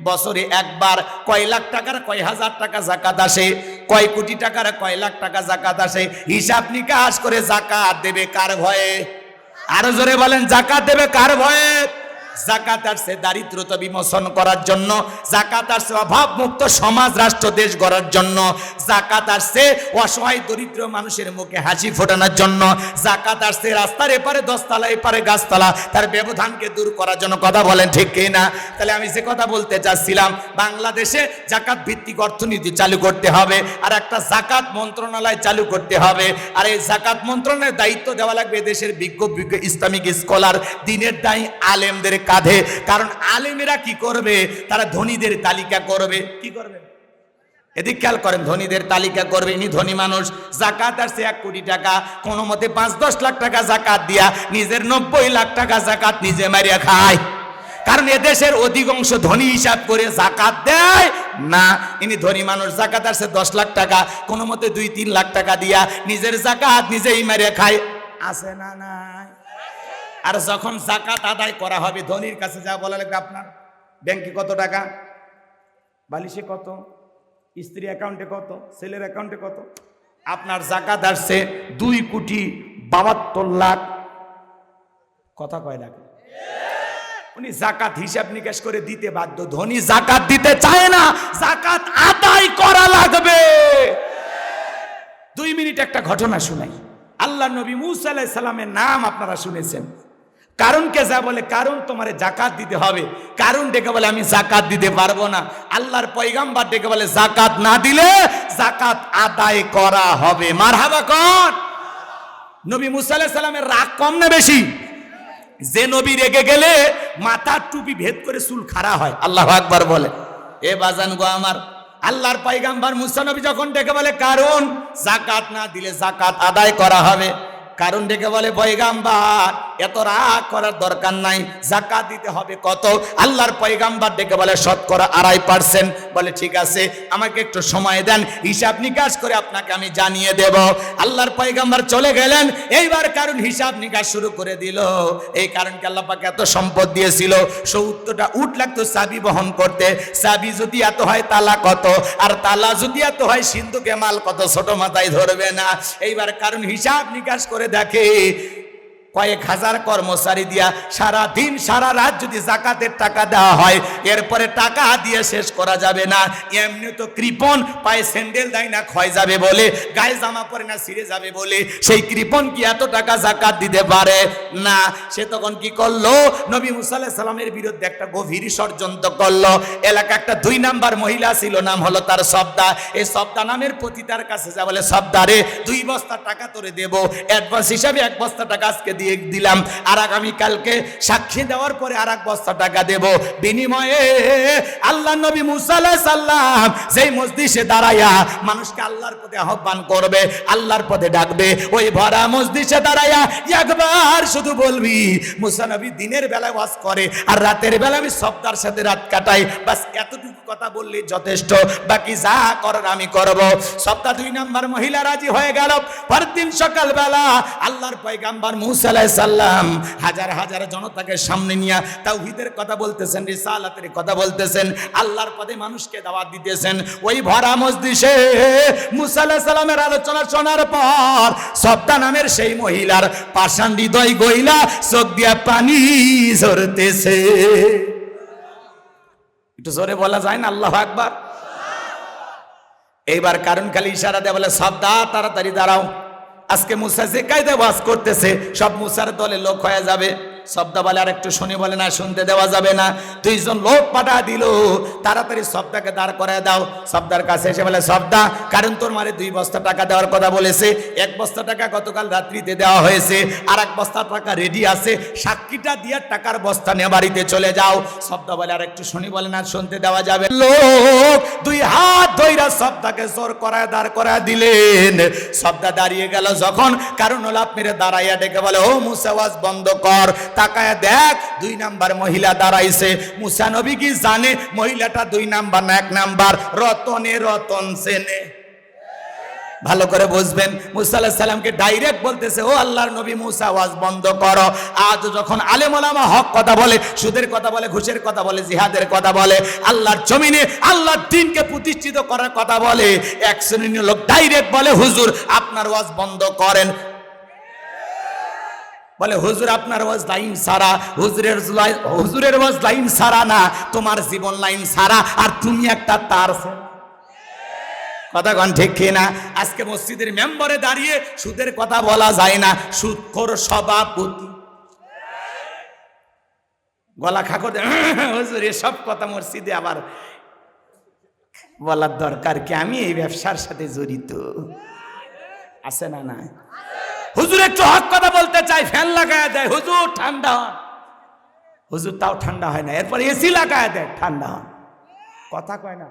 বছরে একবার কয় লাখ টাকার কয় হাজার টাকা যাকাত আসে, কয় কোটি টাকার কয় লাখ টাকা যাকাত আসে, হিসাব নিকাশ করে যাকাত দেবে কার ভয়ে? আরো জোরে বলেন, যাকাত দেবে কার ভয়ে? যাকাত আসছে দারিদ্রতা বিমোচন করার জন্য, যাকাত আসছে অভাব মুক্ত সমাজ রাষ্ট্র দেশ গড়ার জন্য, যাকাত আসছে অসহায় দরিদ্র মানুষের মুখে হাসি ফোটানোর জন্য, যাকাত আসছে রাস্তার এপারে 10 তলা এপারে গাছতলা তার ব্যবধানকে দূর করার জন্য। কথা বলেন ঠিক কি না? তাহলে আমি যে কথা বলতে চাচ্ছিলাম, বাংলাদেশে যাকাত ভিত্তিক অর্থনীতি চালু করতে হবে, আর একটা যাকাত মন্ত্রণালয় চালু করতে হবে। আর এই যাকাত মন্ত্রণালয়ের দায়িত্ব দেওয়া লাগবে দেশের বিজ্ঞ ইসলামিক স্কলার, দিনের দায়ী আলেমদের কাঁধে। কারণ আলেমেরা কি করবে? তারা ধনীদের তালিকা করবে। কি করবে? এদিক খেয়াল করেন, ধনীদের তালিকা করবে। ইনি ধনী মানুষ, যাকাত আসছে 1 কোটি টাকা, কোনো মতে 5-10 লাখ টাকা যাকাত দিয়া নিজের 90 লাখ টাকা যাকাত নিজে মারিয়া খায়। কারণ এদেশের অধিকাংশ ধনী হিসাব করে যাকাত দেয় না। ইনি ধনী মানুষ, যাকাত আসছে 10 লাখ টাকা, কোনো মতে 2-3 লাখ টাকা দিয়া নিজের যাকাত নিজেই মারিয়া খায়। আছে না নাই? আর যখন যাকাত আদায় করা হবে, ধনীর কাছে যা বলা লাগবে, আপনার ব্যাংকে কত টাকা, বালিশে কত, স্ত্রী অ্যাকাউন্টে কত, ছেলের অ্যাকাউন্টে কত। আপনার যাকাত আসছে 2,72 লাখ। কথা কয় লাখ? উনি যাকাত হিসাব নিকাশ করে দিতে বাধ্য। ধনী যাকাত দিতে চায় না, যাকাত আদায় করা লাগবে। 2 মিনিট একটা ঘটনা শুনাই। আল্লাহ নবী মুসা আলাইহিস সালামের নাম আপনারা শুনেছেন। কারণকে যা বলে, কারণ তোমারে যাকাত দিতে হবে। কারণ ডেকে বলে আমি যাকাত দিতে পারবো না। আল্লাহর পয়গাম্বর ডেকে বলে যাকাত না দিলে যাকাত আদায় করা হবে। মারহাবা কোন? নবী মুসা আলাইহিস সালামের রাগ কম না বেশি? যে নবী রেগে গেলে মাথার টুপি ভেদ করে চুল খাড়া হয়। আল্লাহু আকবার বলে। এ বাজান গো আমার, আল্লাহর পয়গাম্বর মুসা নবী যখন ডেকে বলে কারণ যাকাত না দিলে যাকাত আদায় করা হবে, কারণ ডেকে বলে পয়গাম্বর এত রাগ করার দরকার নাই। যাকাত দিতে হবে কত? আল্লাহর পয়গাম্বার ডেকে বলে শতকরা 2.5%। বলে ঠিক আছে, আমাকে একটু সময় দেন, হিসাব নিকাশ করে আপনাকে আমি জানিয়ে দেব। আল্লাহর পয়গাম্বার চলে গেলেন। এইবার কারণ হিসাব নিকাশ শুরু করে দিল। এই কারণকে আল্লাহ পাক এত সম্পদ দিয়েছিল, 70টা উট লাগতো চাবি বহন করতে। চাবি যদি এত হয় তালা কত, আর তালা যদি এত হয় সিন্ধুকে মাল কত, ছোট মাথায় ধরবে না। এইবার কারণ হিসাব নিকাশ করে দেখে কয়েক হাজার কর্মচারী দিয়া সারা দিন সারা রাত যদি যাকাতের টাকা দেওয়া হয়, এরপরে টাকা দিয়ে শেষ করা যাবে না। এমনি তো কৃপণ, পায়ে স্যান্ডেল দেয় না ক্ষয় যাবে বলে, গায়ে জামা পরে না ছিঁড়ে যাবে বলে, সেই কৃপণ কি এত টাকা যাকাত দিতে পারে না? সে তখন কি করলো? নবী মুসা আলাইহিস সালামের বিরুদ্ধে একটা গভীর ষড়যন্ত্র করলো। এলাকা একটা 2 নাম্বার মহিলা ছিল, নাম হলো তার সবদা। এই সবদা নামের পতিতার কাছে যা বলে, সবদা রে 2 বস্তা টাকা তোরে দেবো, অ্যাডভান্স হিসাবে 1 বস্তা টাকা আজকে দিয়ে দিলাম, আর আগামীকালকে সাক্ষী দেওয়ার পরে আর 1 বস্তা টাকা দেব। বিনিময়ে আল্লাহ নবী মুসা আলাইহিস সালাম যেই মজলিসে দাঁড়ায়া মানুষকে আল্লাহর পথে আহ্বান করবে, আল্লাহর পথে ডাকবে, ওই ভরা মজলিসে দাঁড়ায়া একবার শুধু বলবি, মুসা নবী দিনের বেলায় ওয়াজ করে আর রাতের বেলা আমি সবদার সাথে রাত কাটাই, বাস এতটুকু কথা বললে যথেষ্ট, বাকি যা করার আমি করব। সবদা 2 নাম্বার মহিলা রাজি হয়ে গেল। পরদিন সকালবেলা আল্লাহর পয়গাম্বার মুসা আলাইহিস সালাম হাজার হাজার জনতাকে সামনে নিয়ে তাওহীদের কথা বলতেছেন, রিসালাতের কথা বলতেছেন, আল্লাহর পথে মানুষকে দাওয়াত দিতেছেন। ওই ভরা মজলিসে মুসা আলাইহিস সালামের আলোচনা শোনার পর সবদা নামের সেই মহিলার পাষাণ হৃদয় গইলা চোখ দিয়া পানি ঝরতেছে। একটু জোরে বলা যায় না আল্লাহু আকবার? এইবার কারণ খালি ইশারা দেয়া বলে, সবদা তাড়াতাড়ি দাঁড়াও, আজকে মুসা যে কায়দায় ওয়াজ করতেছে সব মুসার দলে লোক হয়ে যাবে। সবদা বলে আর একটু শুনি, বলে না শুনতে দেওয়া যাবে না। 2 জন লোক পাঠা দিল, তাড়াতাড়ি সবদাকে দাঁড় করায় দাও। সবদার কাছে এসে বলে, সবদা কারণ তোর মারে 2 বস্তা টাকা দেওয়ার কথা বলেছে, 1 বস্তা টাকা গতকাল রাত্রিতে দেওয়া হয়েছে, আর 1 বস্তা টাকা রেডি আছে, সাক্ষীটা দিয়ে টাকার বস্তা নিয়ে বাড়িতে চলে যাও। সবদা বলে আর একটু শুনি, বলে না শুনতে দেওয়া যাবে। লোক 2 হাত ধইরা সবদাকে জোর করায় দাঁড় করায় দিলেন। সবদা দাঁড়িয়ে গেল যখন, কারণ হলো আপনারা দাঁড়াইয়া ডেকে বলে, ও মুসা ওয়াজ বন্ধ কর। তাকায় দেখ 2 নাম্বার মহিলা দাঁড়াইছে। মুসা নবী কি জানে মহিলাটা 2 নাম্বার না 1 নাম্বার? রতনে রতন চেনে। ভালো করে বুঝবেন, মুসা আলাইহিস সালামকে ডাইরেক্ট বলতেছে, ও আল্লাহর নবী মুসা ওয়াজ বন্ধ করো। আজ যখন আলেম ওলামা হক কথা বলে, সুদের কথা বলে, ঘুষের কথা বলে, জিহাদের কথা বলে, আল্লাহর জমিনে আল্লাহর দ্বীনকে প্রতিষ্ঠিত করার কথা বলে, এক শ্রেণীর লোক ডাইরেক্ট বলে, হুজুর আপনার ওয়াজ বন্ধ করেন। বলে, হুজুর আপনার ওয়াজ লাইন সারা। হুজুরের ওয়াজ লাইন সারা না, তোমার জীবন লাইন সারা, আর তুমি একটা তার। কথা কন ঠিক কিনা? আজকে মসজিদের মেম্বারে দাঁড়িয়ে সুদের কথা বলা যায় না, সুদখোর সভাপতি গলা খাকর হুজুর এসব কথা মসজিদে আবার বলার দরকার কি? আমি এই ব্যবসার সাথে জড়িত, আছে না? না, হুজুর একটু হক কথা বলতে চাই, ফ্যান লাগায় দেয়, হুজুর ঠান্ডা হন। হুজুর তাও ঠান্ডা হয় না, এরপর এসি লাগায় দেয়, ঠান্ডা হন। কথা কয় না?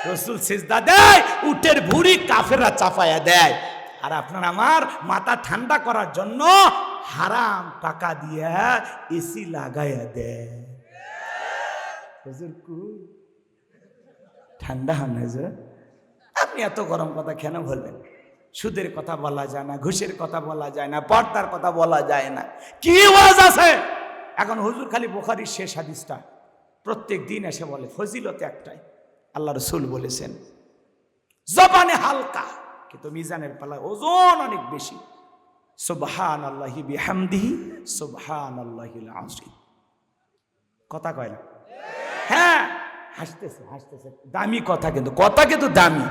রাসূল সিজদা দেয়, উটের ভুঁড়ি কাফেররা চাপায়া দেয়, আর আপনার আমার মাথা ঠান্ডা করার জন্য হারাম টাকা দিয়ে এসি লাগায়া দেয়। হুজুর ঠান্ডা হন হুজুর, আপনি এত গরম কথা কেন বলবেন? সুদের কথা বলা যায় না, ঘুষের কথা বলা যায় না, পর্দার কথা বলা যায় না, কি ওয়াজ আছে? এখন হুজুর খালি বুখারীর শেষ হাদিসটা প্রত্যেক দিন এসে বলে, ফজিলত একটাই, আল্লাহ রাসূল বলেছেন জবানে হালকা কিন্তু মিজানের পাল্লায় ওজন অনেক বেশি। সুবহানাল্লাহি বিহামদিহি সুবহানাল্লাহিল আযীম। কথা কয় না? হ্যাঁ, হাসতেছে হাসতেছে, দামি কথা, কিন্তু কথা কিন্তু দামি।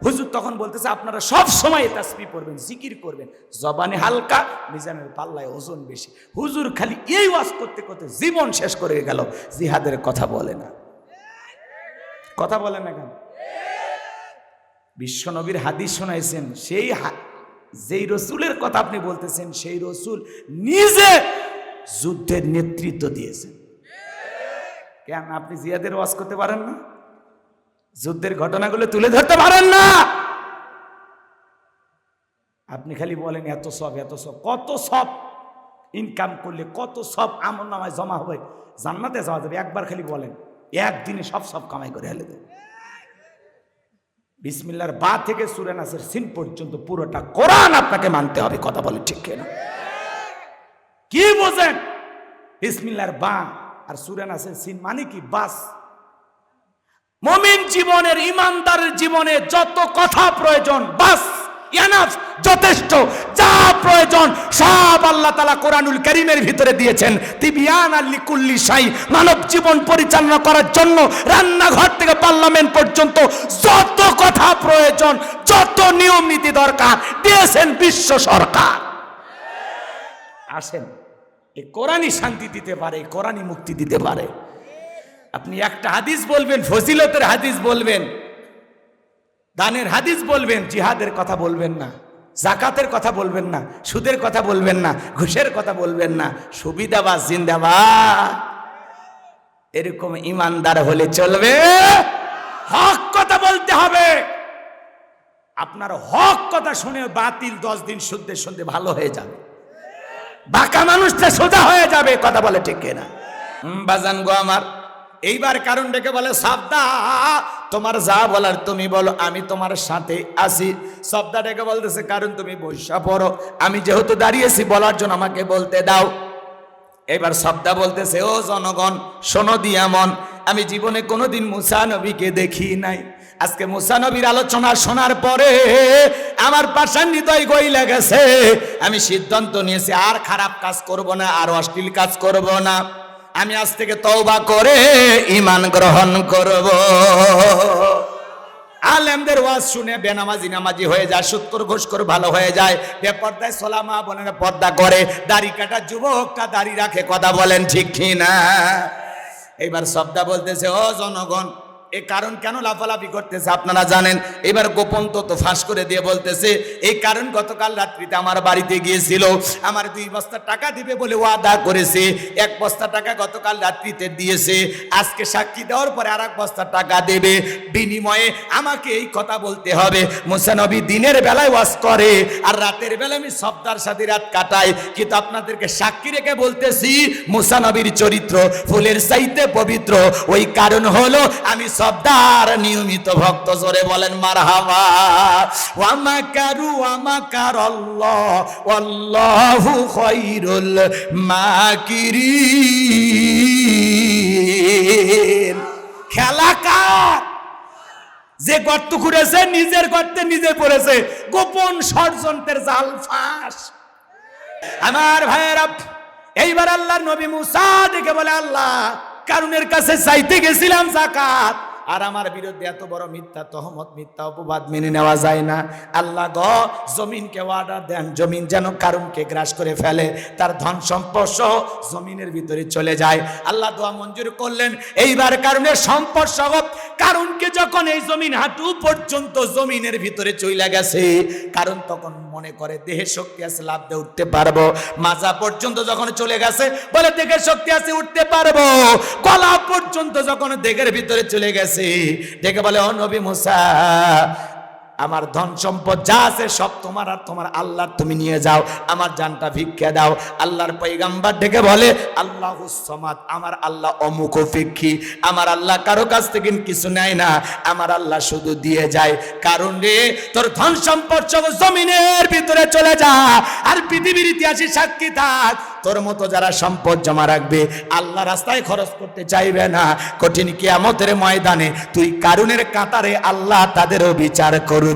হুজুর তখন বলতেছে, আপনারা সব সময় তাসবিহ পড়বেন, জিকির করবেন, জবানে হালকা, মিজানের পাল্লায় ওজন বেশি। হুজুর খালি এই ওয়াজ করতে করতে জীবন শেষ করে গেল, জিহাদের কথা বলে না। কথা বলে না কেন? বিশ্ব নবীর হাদিস শোনাইছেন, সেই যেই রসুলের কথা আপনি বলতেছেন, সেই রসুল নিজে যুদ্ধের নেতৃত্ব দিয়েছেন। কেন আপনি জিহাদের ওয়াজ করতে পারেন না? যুদ্ধের ঘটনাগুলো তুলে ধরতে পারেন না? আপনি খালি বলেন এত সব এত সব, কত সব? ইনকাম করলে কত সব আমল নামায় জমা হবে, জান্নাতে যাওয়া যাবে। একবার খালি বলেন, একদিনে সব কামাই করে হেলে দেবে। বিসমিল্লাহর বা থেকে সূরা নাসের সিন পর্যন্ত পুরোটা কোরআন আপনাকে মানতে হবে। কথা বলে ঠিক কিনা? কি বোঝেন? বিসমিল্লাহর বা আর সূরা নাসের সিন মানে কি? বাস। মুমিন জীবনের, ইমানদারের জীবনে যত কথা প্রয়োজন, বাস এনাফ, যথেষ্ট। যা প্রয়োজন সব আল্লাহ তাআলা কোরআনুল কারীমের ভিতরে দিয়েছেন। তিবিয়ানাল লিকুল্লি শাই, মানব জীবন পরিচালনা করার জন্য রান্নাঘর থেকে পার্লামেন্ট পর্যন্ত যত কথা প্রয়োজন, যত নিয়ম নীতি দরকার দিয়েছেন বিশ্ব সরকার। আসেন, এই কোরআনই শান্তি দিতে পারে, কোরআনই মুক্তি দিতে পারে। আপনি একটা হাদিস বলবেন, ফজিলতের হাদিস বলবেন, দানের হাদিস বলবেন, জিহাদের কথা বলবেন না, যাকাতের কথা বলবেন না, সুদের কথা বলবেন না, ঘুষের কথা বলবেন না, সুবিধাবাজ জিন্দাবাদ। এরকম ইমানদার হলে চলবে? হক কথা বলতে হবে। আপনার হক কথা শুনে বাতিল 10 দিন শুনতে শুনতে ভালো হয়ে যাবে, বাঁকা মানুষটা সোজা হয়ে যাবে। কথা বলে ঠিক কিনা? বাজান গো আমার, এইবার কারণ ডেকে বলে সাবদা, তোমার যা বলার তুমি বলো, আমি তোমার সাথে আছি। সাবদা ডেকে বলতেছে, কারণ তুমি বৈশা পড়ো, আমি যেহেতু দাঁড়িয়েছি বলার জন্য আমাকে বলতে দাও। এবার সাবদা বলতেছে, ও জনগণ শোনো দিয়া মন, আমি জীবনে কোনোদিন মুসা নবীকে দেখি নাই। আজকে মুসা নবীর আলোচনা শোনার পরে আমার পাষাণ হৃদয় গইলা গেছে। আমি সিদ্ধান্ত নিয়েছি আর খারাপ কাজ করব না, আর অশ্লীল কাজ করব না। আমি আজ থেকে তওবা করে ঈমান গ্রহণ করব। আলেমদের ওয়াজ শুনে বেনামাজি নামাজি হয়ে যায়, সুদখোর ঘুষখোর ভালো হয়ে যায়, বেপরদায় সোলামা বোনেরা পর্দা করে, দাড়ি কাটা যুবকটা দাড়ি রাখে। কথা বলেন ঠিক কিনা? এইবার শব্দা বলতেছে, ও জনগণ, এই কারণ কেন লাফালাফি করতেছে আপনারা জানেন? এবার গোপন তো ফাঁস করে দিয়ে বলতেছে, এই কারণ গতকাল রাত্রিতে আমার বাড়িতে গিয়েছিল, আমার 2 বস্তা টাকা দিবে বলে ওয়াদা করেছে। 1 বস্তা টাকা গতকাল রাত্রিতে দিয়েছে, আজকে সাক্ষী দেওয়ার পরে আর 1 বস্তা টাকা দেবে। বিনিময়ে আমাকে এই কথা বলতে হবে, মুসা নবী দিনের বেলায় ওয়াজ করে আর রাতের বেলায় আমি শব্দার সাথে রাত কাটাই। কিন্তু আপনাদেরকে সাক্ষী রেখে বলতেছি, মুসা নবীর চরিত্র ফুলের চাইতে পবিত্র। ওই কারণ হলো আমি শব্দার নিয়মিত ভক্ত। জোরে বলেন মারহাবা। ওয়া মাকারু ওয়া মাকারাল্লাহ ওয়াল্লাহু খায়রুল মাকিরিন। খেলা কার? যে গর্ত খুঁড়েছে নিজের গর্তে নিজে পড়েছে, গোপন ষড়যন্ত্রের জাল ফাঁস। আমার ভাইয়েরা, এইবার আল্লাহর নবী মুসা দেখে বলে, আল্লাহ, কারুনের কাছে চাইতে গেছিলাম যাকাত, আর আমার বিরুদ্ধে এত বড় মিথ্যা তহমত, মিথ্যা অপবাদ মেনে নেওয়া যায় না। আল্লাহ গো, জমিনকে অর্ডার দেন, জমিন যেন কারুনকে গ্রাস করে ফেলে, তার ধন সম্পদ সহ জমিনের ভিতরে চলে যায়। আল্লাহ দোয়া মঞ্জুর করলেন। এইবার কারুনের সম্পদ সহ কারুনকে যখন এই জমিন হাঁটু পর্যন্ত জমিনের ভিতরে চলে গেছে, কারণ তখন মনে করে দেহে শক্তি আছে, লাভ দিয়ে উঠতে পারবো। মাজা পর্যন্ত যখন চলে গেছে, বলে দেহের শক্তি আছে, উঠতে পারবো। গলা পর্যন্ত যখন দেহের ভিতরে চলে গেছে, দেখে বলে, ও নবী মুসা, আমার ধন সম্পদ যা আছে সব তোমার আর তোমার আল্লাহর, তুমি নিয়ে যাও, আমার জানটা ভিক্ষা দাও। আল্লাহর পয়গম্বর ডেকে বলে, আল্লাহুস সামাদ, আমার আল্লাহ অমুখোপেক্ষী, আমার আল্লাহ কারো কাছ থেকে কিছু নেয় না, আমার আল্লাহ শুধু দিয়ে যায়। কারণ রে, তোর ধন সম্পদ সব জমিনের ভিতরে চলে যা, আর পৃথিবীর ইতিহাসে সাক্ষী থাক, তোর মতো যারা সম্পদ জমা রাখবে, আল্লাহ রাস্তায় খরচ করতে চাইবে না, কঠিন কিয়ামতের ময়দানে তুই কারুনের কাতারে আল্লাহ তাদেরও বিচার করবে।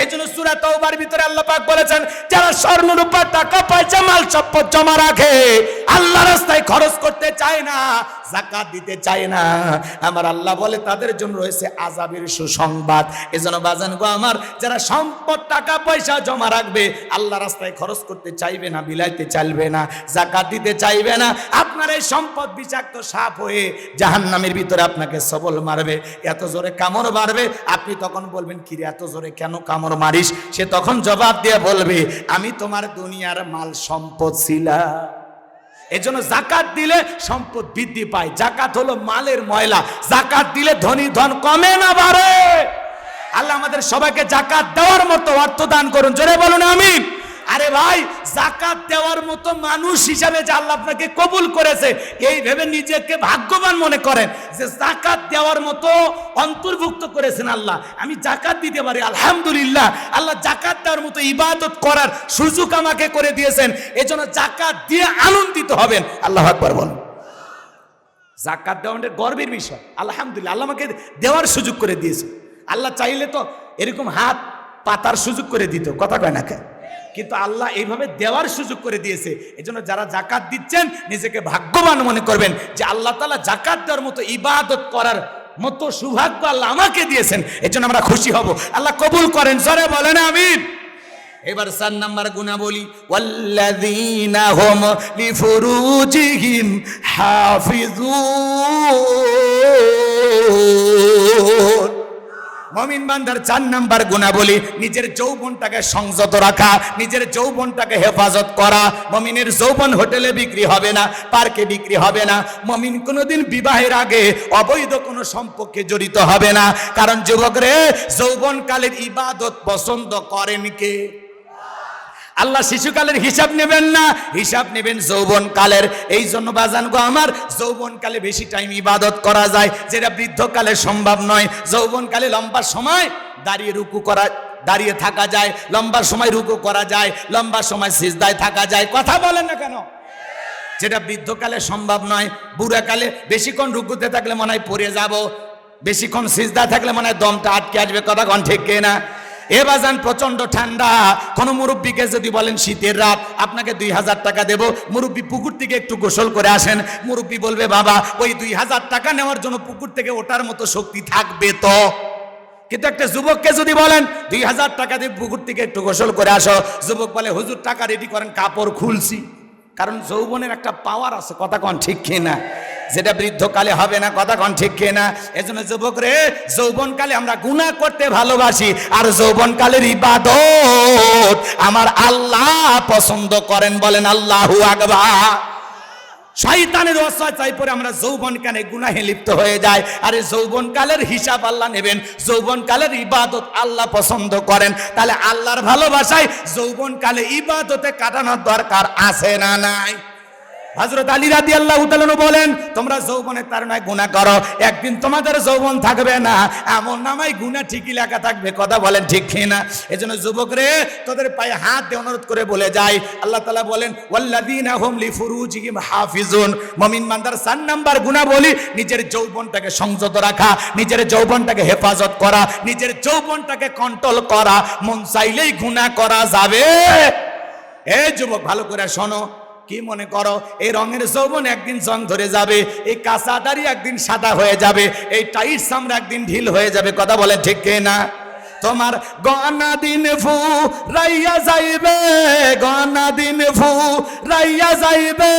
এই জন্য সূরা তাওবার ভিতরে আল্লাহ পাক বলেছেন, যারা স্বর্ণ রূপা টাকা পয়সা মাল সম্পদ জমা রাখে, আল্লাহ রাস্তায় খরচ করতে চায় না, যাকাত দিতে চায় না, আমার আল্লাহ বলে তাদের জন্য রয়েছে আযাবের সুসংবাদ। এজন্য বাজান গো আমার, যারা সম্পদ টাকা পয়সা জমা রাখবে, আল্লাহ রাস্তায় খরচ করতে চাইবে না, বিলাইতে চাইবে না, যাকাত দিতে চাইবে না, আপনার এই সম্পদ বিষাক্ত সাপ হয়ে জাহান্নামের ভিতরে আপনাকে সবল মারবে, এত জোরে কামড় মারবে। আপনি তখন বলবেন, কিরে এত জোরে কেন কামড় মারিস? সে তখন জবাব দিয়ে বলবে, আমি তোমার দুনিয়ার মাল সম্পদ ছিলাম। এজন্য যাকাত দিলে সম্পদ বৃদ্ধি পায়। যাকাত হলো মালের ময়লা, যাকাত দিলে ধনী ধন কমে না বাড়ে। আল্লাহ আমাদের সবাইকে যাকাত দেওয়ার মতো অর্থ দান করুন। জোরে বলুন আমিন। আরে ভাই, জাকাত দেওয়ার মতো মানুষ হিসাবে যে আল্লাহ আপনাকে কবুল করেছে, এই ভেবে নিজেকে ভাগ্যবান মনে করেন যে জাকাত দেওয়ার মতো অন্তর্ভুক্ত করেছেন আল্লাহ। আমি জাকাত দিতে পারি, আলহামদুলিল্লাহ। আল্লাহ জাকাত দেওয়ার মতো ইবাদত করার সুযোগ আমাকে করে দিয়েছেন, এজন্য জাকাত দিয়ে আনন্দিত হবেন। আল্লাহু আকবার বলুন। জাকাত দেওয়া আমাদের গর্বের বিষয়। আলহামদুলিল্লাহ, আল্লাহ আমাকে দেওয়ার সুযোগ করে দিয়েছে। আল্লাহ চাইলে তো এরকম হাত পাতার সুযোগ করে দিত, কথা কয় না কেন? কিন্তু আল্লাহ এইভাবে দেওয়ার সুযোগ করে দিয়েছে। এজন্য যারা জাকাত দিচ্ছেন নিজেকে ভাগ্যবান মনে করবেন যে আল্লাহ তাআলা জাকাত দেওয়ার মতো ইবাদত করার মতো সৌভাগ্য আল্লাহ আমাকে দিয়েছেন, এজন্য আমরা খুশি হব। আল্লাহ কবুল করেন, জোরে বলেন আমিন। এবার 4 নাম্বার গুণাবলী, ওয়াল্লাযীনা হুম লিফুরুজিহিম হাফিজুন। মুমিন বান্দার 4 নাম্বার গুণাবলী, নিজের যৌবনটাকে সংযত রাখা, নিজের যৌবনটাকে হেফাজত করা। মুমিনের যৌবন হোটেলে বিক্রি হবে না, পার্কে বিক্রি হবে না। মুমিন কোনোদিন বিবাহের আগে অবৈধ কোনো সম্পর্কে জড়িত হবে না, কারণ যুবক রে, যৌবনকালের ইবাদত পছন্দ করেন কে? আল্লাহ শিশুকালের হিসাব নেবেন না, হিসাব নেবেন যৌবনকালের। এই জন্য বাজান গো আমার, যৌবনকালে বেশি টাইম ইবাদত করা যায়, যেটা বৃদ্ধকালে সম্ভব নয়। যৌবনকালে লম্বা সময় দাঁড়িয়ে রুকু করা, দাঁড়িয়ে থাকা যায়, লম্বা সময় রুকু করা যায়, লম্বা সময় সিজদায় থাকা যায়। কথা বলেন না কেন? যেটা বৃদ্ধকালে সম্ভব নয়। বুড়াকালে বেশিক্ষণ রুকুতে থাকলে মনে হয় পড়ে যাব, বেশিক্ষণ সিজদায় থাকলে মনে হয় দমটা আটকে আসবে। কথা কোন ঠিক কিনা? এ বাজান প্রচন্ড ঠান্ডা, কোন মুরব্বীকে যদি বলেন শীতের রাত আপনাকে 2000 টাকা দেব, মুরব্বী পুকুর থেকে একটু গোসল করে আসেন, মুরব্বী বলবে বাবা ওই 2000 টাকা নেওয়ার জন্য পুকুর থেকে ওঠার মতো শক্তি থাকবে তো? কিন্তু একটা যুবককে যদি বলেন 2000 টাকা দিয়ে পুকুর থেকে একটু গোসল করে আসো, যুবক বলে হুজুর টাকা রেডি করেন, কাপড় খুলছি। কারণ যৌবনের একটা পাওয়ার আছে, কথা কোন ঠিক কিনা? যেটা বৃদ্ধকালে হবে না, কথা কোন ঠিক কিনা? এজন্য যুবক রে, যৌবনকালে আমরা গুনাহ করতে ভালোবাসি, আর যৌবনকালের ইবাদত আমার আল্লাহ পছন্দ করেন। বলেন আল্লাহু আকবার। শয়তানের ওয়াসওয়াসায় পড়ে আমরা যৌবনকালে গুনাহে লিপ্ত হয়ে যাই। আর এই যৌবনকালের হিসাব আল্লাহ নেবেন, যৌবনকালের ইবাদত আল্লাহ পছন্দ করেন। তাহলে আল্লাহর ভালোবাসায় যৌবনকালে ইবাদতে কাটানোর দরকার আছে না নাই? হযরত আলী রাদিয়াল্লাহু তাআলা বলেন, তোমরা যৌবনের তাড়নায় গুনাহ করো, একদিন তোমাদের যৌবন থাকবে না, এমন নামায় গুনাহ ঠিকই লেখা থাকবে। কথা বলেন ঠিক কিনা? এজন্য যুবক রে, তোদের পায়ে হাত দিয়ে অনুরোধ করে বলে যাই, আল্লাহ তাআলা বলেন ওয়াল্লাযীনা হুম লিফুরুজিহিম হাফিজুন। মুমিন বান্দার 4 নাম্বার গুণাবলী, নিজের যৌবনটাকে সংযত রাখা, নিজের যৌবনটাকে হেফাজত করা, নিজের যৌবনটাকে কন্ট্রোল করা। মন চাইলেই গুনাহ করা যাবে? এই যুবক ভালো করে শোনো, কি মনে করো এই রঙের যৌবন একদিন জং ধরে যাবে, এই কাঁচা দাড়ি একদিন সাদা হয়ে যাবে, এই টাইট চামড়া একদিন ঢিল হয়ে যাবে। কথা বলে ঠিক কিনা? তোমার গনা দিন ফু রাইয়া যাইবে, গনা দিন ফু রাইয়া যাইবে,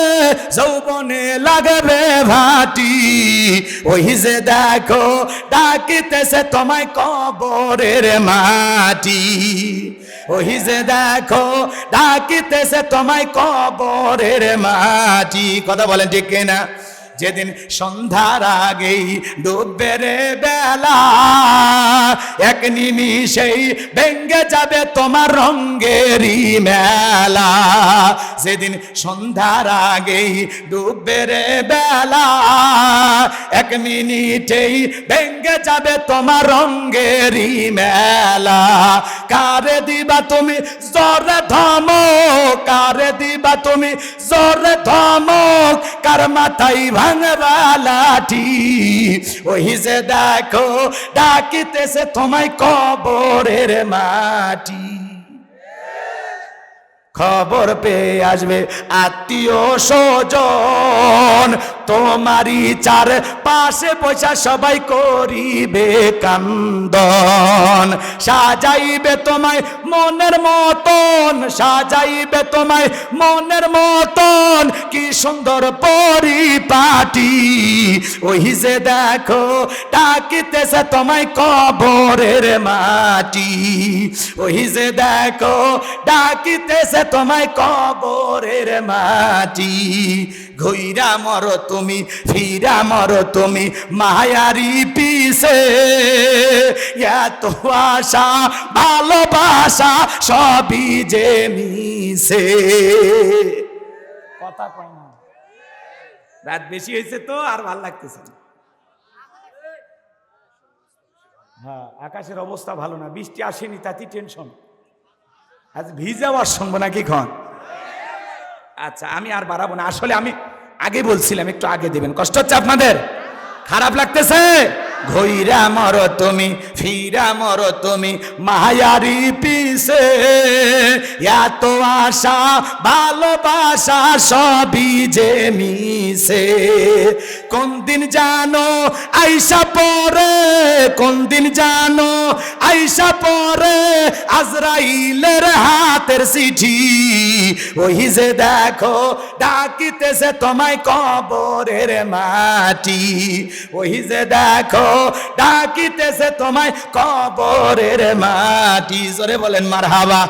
যৌবনে লাগবে ভাটি। ওই যে দেখো ডাকিতেছে তোমায় কবরের মাটি, ওই যে দেখো ডাকিতেছে তোমায় কবরের মাটি। কথা বলেন ঠিক কিনা? যেদিন সন্ধ্যার আগেই ডুববে রে বেলা, এক নিমিষেই ভেঙ্গে যাবে তোমার রঙ্গেরই মেলা। যেদিন সন্ধ্যার আগেই ডুববে রে বেলা, এক মিনিটেই ভেঙ্গে যাবে তোমার রঙ্গেরই মেলা। কারে দিবা তুমি জোরে ধমক, কারে দিবা তুমি জোরে ধমক, কার মাথায় ভাঙবা লাঠি। ওই যে দেখো ডাকিতেছে তোমায় কবরের মাটি। খবর পেয়ে আসবে আত্মীয় স্বজন, তোমারই চার পাশে বসে সবাই করিবে কান্দন। সাজাইবে তোমায় মনের মতন, সাজাইবে তোমায় মনের মতন, কি সুন্দর পরিপাটি। ওই যে দেখো ডাকিতেছে তোমায় কবরের মাটি, ওই যে দেখো ডাকিতেছে তোমায় কবরের মাটি। ঘুইরা মরো তুমি, ফিরা মরো তুমি মায়ারি পিছে। এত আশা ভালোবাসা সবই যে মিছে। কথা কয় না, রাত বেশি হয়েছে তো আর ভাল লাগতেছে না। হ্যাঁ, আকাশের অবস্থা ভালো না, বৃষ্টি আসেনি তাতেই টেনশন। আজ ভিজাবার শুনবো নাকি খন? আচ্ছা আমি আর বাড়াবো না, আসলে আমি আগে বলছিলাম একটু আগে দেবেন, কষ্ট হচ্ছে আপনাদের, খারাপ লাগতেছে? ঘইরা মরো তুমি, ফিরা মরো তুমি মায়ারি পিছে। এত আশা ভালোবাসা সবই যে মিছে। কোন দিন জানো আইসা পরে, কোন দিন জানো আইসা পরে আজরাইলের হাতের চিঠি। ওই যে দেখো ডাকিতেছে তোমায় কবরের মাটি। ওই যে দেখো ডাকিতেছে তোমায় কবরের মাটি। জোরে বলেন মারহাবা।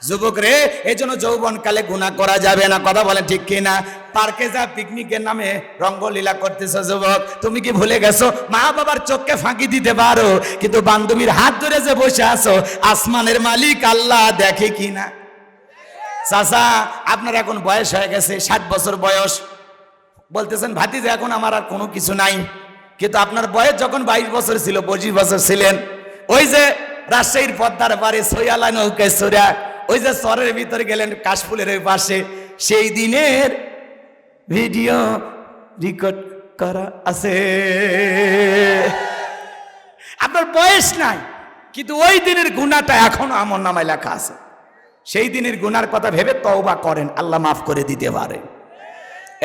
যুবক রে, এই জন্য যৌবন কালে গুনাহ করা যাবে না, কথা বলেন ঠিক কিনা? পার্কে যা পিকনিকের নামে রঙ্গলীলা করতেছো যুবক, তুমি কি ভুলে গেছো মা বাবার চোখকে ফাঁকি দিতে পারো, কিন্তু বান্ধবীর হাত ধরে যে বসে আছো আসমানের মালিক আল্লাহ দেখে কিনা? চাচা আপনার এখন বয়স হয়ে গেছে, 60 বছর বয়স, বলতেছেন ভাতিজা এখন আমার আর কোনো কিছু নাই, কিন্তু আপনার বয়স যখন 22 বছর ছিল, 25 বছর ছিলেন, ওই যে রাজশাহীর পদ্মার পারে সৈয়ালা নৌকায় চড়া ওই যে চরের ভিতরে গেলেন কাশফুলের ওই পাশে, সেই দিনের ভিডিও রেকর্ড করা আছে। আপনার বয়স নাই, কিন্তু ওই দিনের গুনাহটা এখনো আমলনামায় লেখা আছে। সেই দিনের গুনার কথা ভেবে তওবা করেন, আল্লাহ মাফ করে দিতে পারে।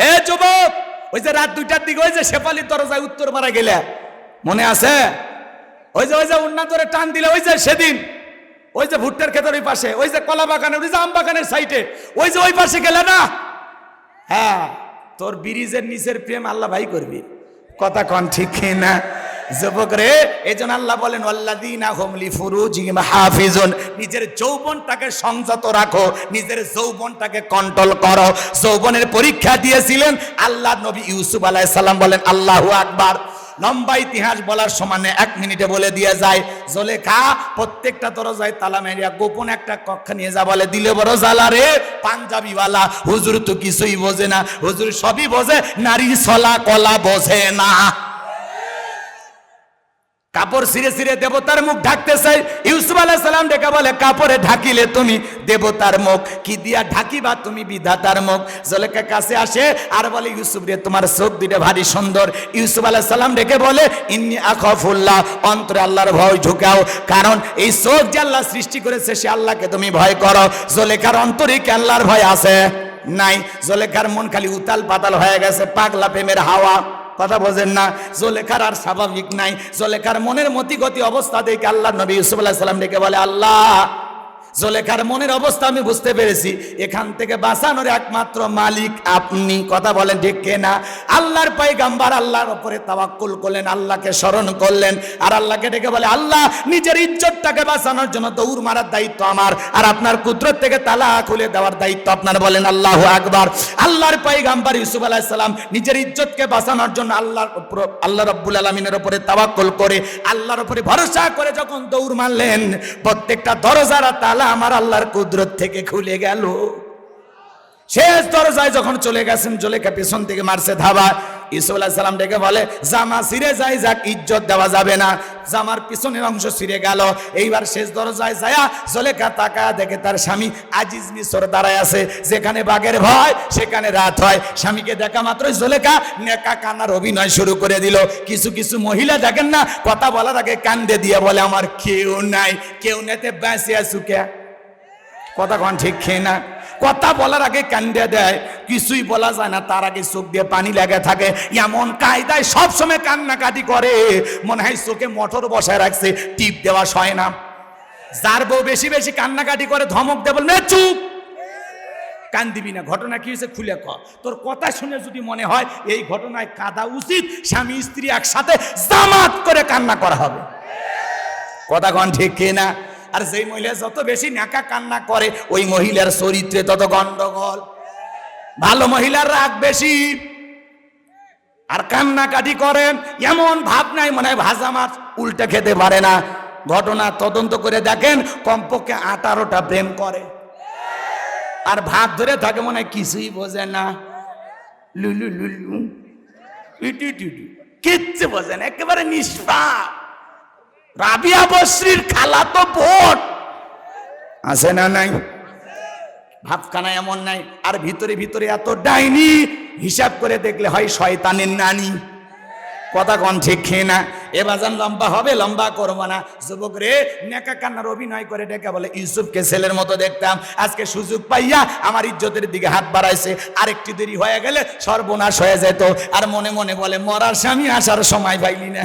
এ যুবক, ওই যে রাত 2টার দিকে ওই যে শেফালির দরজায় উত্তর মারা গেলে মনে আছে? ওই যে উন্না ধরে টান দিলে, ওই যে সেদিন ওই যে ভুট্টার ক্ষেতের ওই পাশে, ওই যে কলা বাগানের, ওই যে আম বাগানের সাইডে, ওই যে ওই পাশে গেলে না, হ্যাঁ তোর ব্রিজের নিচের প্রেম আল্লাহ ভাই করবি। কথা কন ঠিক না যুবক রে? এই জন্য আল্লাহ বলেন ওয়াল্লাযীনা হুম লিফুরুজিহিম হাফিজুন, নিজের যৌবনটাকে সংযত রাখো, নিজের যৌবনটাকে কন্ট্রোল করো। যৌবনের পরীক্ষা দিয়েছিলেন আল্লাহ নবী ইউসুফ আলাইহিস সালাম। বলেন আল্লাহু আকবার। লম্বা ইতিহাস বলার সমানে 1 মিনিটে বলে দিয়ে যায়। জুলেখা প্রত্যেকটা দরজায় তালা মেরিয়া গোপন একটা কক্ষ নিয়ে যা বলে, দিলে বড় জ্বালা রে পাঞ্জাবিওয়ালা, হুজুর তো কিছুই বোঝে না, হুজুর সবই বোঝে, নারী ছলা কলা বোঝে না। কাপড় ছিঁড়ে ছিঁড়ে দেবতার মুখ ঢাকতে চাই, ইউসুফ আলাইহিস সালাম ডেকে বলে কাপড়ে ঢাকিলে তুমি দেবতার মুখ, কি দিয়া ঢাকিবা তুমি বিধাতার মুখ। জুলেখা কাছে আসে আর বলে ইউসুফ রে তোমার চোখ দুটো ভারী সুন্দর। ইউসুফ আলাইহিস সালাম ডেকে বলে ইন্নী আখাফুল্লাহ, অন্তরে আল্লাহর ভয় ঢুকাও, কারণ এই চোখ যে আল্লাহ সৃষ্টি করেছে সে আল্লাহকে তুমি ভয় করো। জুলেখার অন্তরে কি আল্লাহর ভয় আছে? নাই। জুলেখার মন খালি উতাল পাতাল হয়ে গেছে, পাগলা প্রেমের হাওয়া। কথা বোঝেন না? জুলেখার আর স্বাভাবিক নাই। জুলেখার মনের মতি গতি অবস্থা দেখে আল্লাহ নবী ইউসুফ আলাইহিস সালাম ডেকে বলে আল্লাহ, জুলেখার মনের অবস্থা আমি বুঝতে পেরেছি, এখান থেকে বাঁচানোর একমাত্র মালিক আপনি। কথা বলেন ঠিক কিনা? আল্লাহর পয়গম্বর আল্লাহর উপরে তাওয়াক্কুল করলেন, আল্লাহকে স্মরণ করলেন, আর আল্লাহকে ডেকে বলে আল্লাহ নিজের ইজ্জতটাকে বাঁচানোর জন্য দৌড় মারার দায়িত্ব আমার, আর আপনার কুদরত থেকে তালা খুলে দেওয়ার দায়িত্ব আপনার। বলেন আল্লাহু আকবার। আল্লাহর পয়গম্বর ইউসুফ আলাইহিস সালাম নিজের ইজ্জতকে বাঁচানোর জন্য আল্লাহ রাব্বুল আলামিনের উপরে তাওয়াক্কুল করে, আল্লাহর উপরে ভরসা করে যখন দৌড় মারলেন, প্রত্যেকটা দরজার তালা আমার আল্লাহর কুদরত থেকে খুলে গেল। শেষ দরজায় যখন চলে গেছেন, জুলেখা পেছন থেকে মারছে ধাবা। ইউসুফ আলাইহিস সালাম ডেকে বলে জামা ছিঁড়ে যায় যাক, ইজ্জত দেওয়া যাবে না। জামার পিছনের অংশ ছিঁড়ে গেল। এইবার শেষ দরজায় যায় জুলেখা তাকায় দেখে তার স্বামী আজিজ মিশর দাঁড়ায় আছে। যেখানে বাঘের ভয় সেখানে রাত হয়। স্বামীকে দেখা মাত্রই জুলেখা নেকা কান্নার অভিনয় শুরু করে দিল। কিছু কিছু মহিলা দেখেন না, কথা বলার আগে কান্দে দিয়ে বলে আমার কেউ নাই, কেউ নেতে বেঁচে আসুকে। কথা কন ঠিক খেয়ে না? কথা বলার আগে কান্দে দেয়, কিছুই বলা যায় না তার আগে চোখ দিয়ে পানি লেগে থাকে। এমন কায়দায় সবসময় কান্নাকাটি করে, মনে হয় চোখে মোটর বসায় রাখছে, টিপ দেওয়া সয় না। যার বউ বেশি বেশি কান্নাকাটি করে ধমক দেয়, বলবে চুপ, কান দিবি না। ঘটনা কি হয়েছে খুলে ক। তোর কথা শুনে যদি মনে হয় এই ঘটনায় কাঁদা উচিত, স্বামী স্ত্রী একসাথে জামাত করে কান্না করা হবে। কথা কন ঠিক কিনা? আর যেই মহিলা যত বেশি নাকা কান্না করে ওই মহিলার চরিত্রে তত গন্ডগোল। ভালো মহিলার রাগ বেশি আর কান্নাকাটি করেন, এমন ভাব নাই মনে হয় ভাজা মাছ উল্টে খেতে পারে না। ঘটনা তদন্ত করে দেখেন কমপক্ষে 18টা প্রেম করে, আর ভাত ধরে থাকে মনে হয় কিছুই বোঝে না, লুলু লুলু কিচ্ছু বোঝে না, একেবারে নিষ্পাপ। রাবিয়া বসরির খালা তো বোন আছে না নাই? ভাবখানা এমন নাই, আর ভিতরে ভিতরে এত ডাইনি, হিসাব করে দেখলে হয় শয়তানের নানি। কথা কোন ঠিক খেয়ে না? এ বাজান লম্বা হবে, লম্বা করবো না। যুবক রে নেকা কান্নার অভিনয় করে ডেকে বলে ইউসুফকে ছেলের মতো দেখতাম, আজকে সুযোগ পাইয়া আমার ইজ্জতের দিকে হাত বাড়াইছে, আরেকটি দেরি হয়ে গেলে সর্বনাশ হয়ে যেত। আর মনে মনে বলে মরার স্বামী আসার সময় পাইলি না।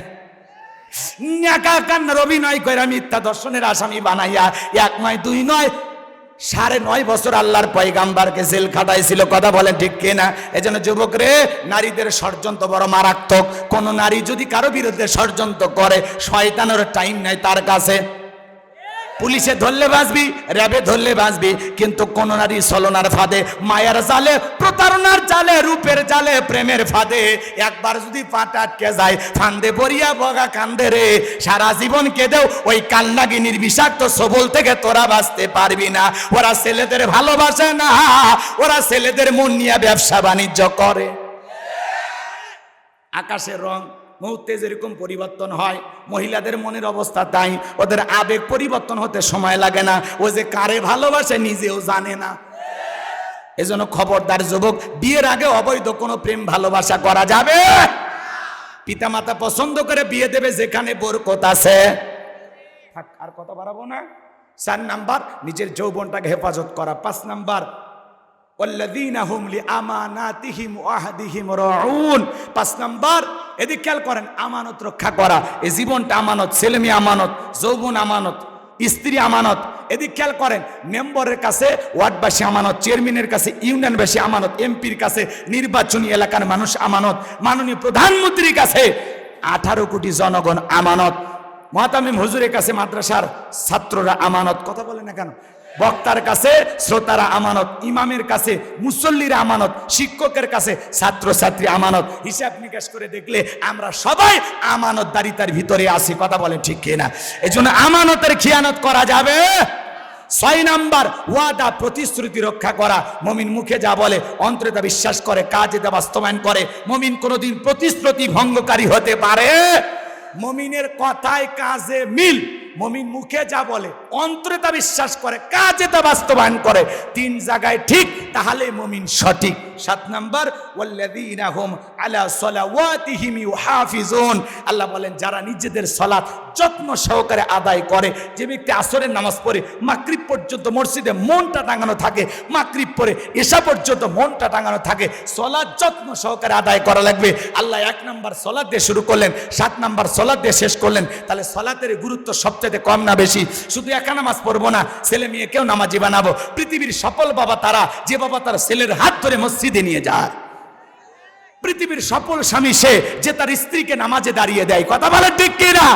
নেকা কান্নার অভিনয় করে মিথ্যা দর্শনের আসামি বানাইয়া 1 নয় 2 নয় 9.5 বছর আল্লাহর পয়গাম্বারকে জেল খাটাইছিল। কথা বলেন ঠিক কিনা? এজন্য যুবক রে, নারীদের ষড়যন্ত্র বড় মারাত্মক। কোন নারী যদি কারো বিরুদ্ধে ষড়যন্ত্র করে, শয়তানের টাইম নাই তার কাছে। পুলিশে ধরলে বাঁচবি, র্যাবে ধরলে বাঁচবি, কিন্তু কোন নারী ছলনার ফাঁদে, মায়ার জালে, প্রতারণার জালে, রূপের জালে, প্রেমের ফাঁদে একবার যদি পাটা আটকে যায়, ফান্দে পড়িয়া বগা কান্দে রে, সারা জীবন কেঁদেও ওই কালনাগিনীর বিষাক্ত সবল থেকে তোরা বাঁচতে পারবি না। ওরা ছেলেদের ভালোবাসে না, ওরা ছেলেদের মন নিয়ে ব্যবসা বাণিজ্য করে। আকাশের রং মুহূর্তে যেরকম পরিবর্তন হয়, মহিলাদের মনের অবস্থা তাই। ওদের আবেগ পরিবর্তন হতে সময় লাগে না, ও যে কারে ভালোবাসে নিজেও জানে না। এজন্য খবরদার যুবক, বিয়ের আগে অবৈধ কোনো প্রেম ভালোবাসা করা যাবে। পিতামাতা পছন্দ করে বিয়ে দেবে যেখানে বরকত আছে। আর কথা বাড়াবো না। 4 নাম্বার, নিজের যৌবনটাকে হেফাজত করা। 5 নাম্বার, ওয়াল্লাযীনা হুম লিআমানাতিহিম ওয়া আহদিহিম রাউন। 5 নাম্বার, এদিকে খেয়াল করেন, আমানত রক্ষা করা। এই জীবনটা আমানত, ছেলে মেয়ে আমানত, যৌবন আমানত, স্ত্রী আমানত। এদিকে খেয়াল করেন, মেম্বারের কাছে ওয়ার্ডবাসী আমানত, চেয়ারম্যানের কাছে ইউনিয়নবাসী আমানত, এমপির কাছে, নির্বাচনী এলাকার মানুষ আমানত, মাননীয় প্রধানমন্ত্রীর কাছে 18 কোটি জনগণ আমানত, মুহতামিম হুজুরের কাছে মাদ্রাসার ছাত্ররা আমানত। কথা বলে না কেন? বক্তার কাছে শ্রোতারা আমানত, ইমামের কাছে মুসল্লিরা আমানত, শিক্ষকের কাছে ছাত্রছাত্রী আমানত। হিসাব নিকাশ করে দেখলে আমরা সবাই আমানতদারিতার ভিতরে আছি। কথা বলেন ঠিক কিনা? এজন্য আমানতের খিয়ানত করা যাবে। 6 নাম্বার, ওয়াদা প্রতিশ্রুতি রক্ষা করা। মুমিন মুখে যা বলে অন্তরে তা বিশ্বাস করে, কাজে তা বাস্তবায়ন করে। মুমিন কোনোদিন প্রতিশ্রুতি ভঙ্গকারী হতে পারে? মুমিনের কথায় কাজে মিল। মুমিন মুখে যা বলে অন্তরে তা বিশ্বাস করে, কাজে তা বাস্তবায়ন করে। 3 জায়গায় ঠিক, তাহলে মুমিন সঠিক। 7 নাম্বার, ওয়াল্লাযীনা হুম আলা সালাওয়াতিহিম ইউহাফিজুন। আল্লাহ বলেন, যারা নিজেদের সালাত যত্ন সহকারে আদায় করে। যে ব্যক্তি আসরের নামাজ পড়ে মাগরিব পর্যন্ত মসজিদে মনটা টাঙানো থাকে, মাগরিব পড়ে এশা পর্যন্ত মনটা টাঙানো থাকে, সালাত যত্ন সহকারে আদায় করা লাগবে। আল্লাহ 1 নাম্বার সালাত দিয়ে শুরু করলেন, 7 নাম্বার সালাত দিয়ে শেষ করলেন। তাহলে সালাতের গুরুত্ব সবচেয়ে কম না বেশি? শুধু একা নামাজ পড়বো না, ছেলে মেয়েকেও নামাজি বানাবো। পৃথিবীর সফল বাবা তারা, যে বাবা তার ছেলের হাত ধরে মসজিদে নিয়ে যায়। পৃথিবীর সফল স্বামী সে, যে তার স্ত্রীকে নামাজে দাঁড়িয়ে দেয়। কথা বলে ঠিক কিনা?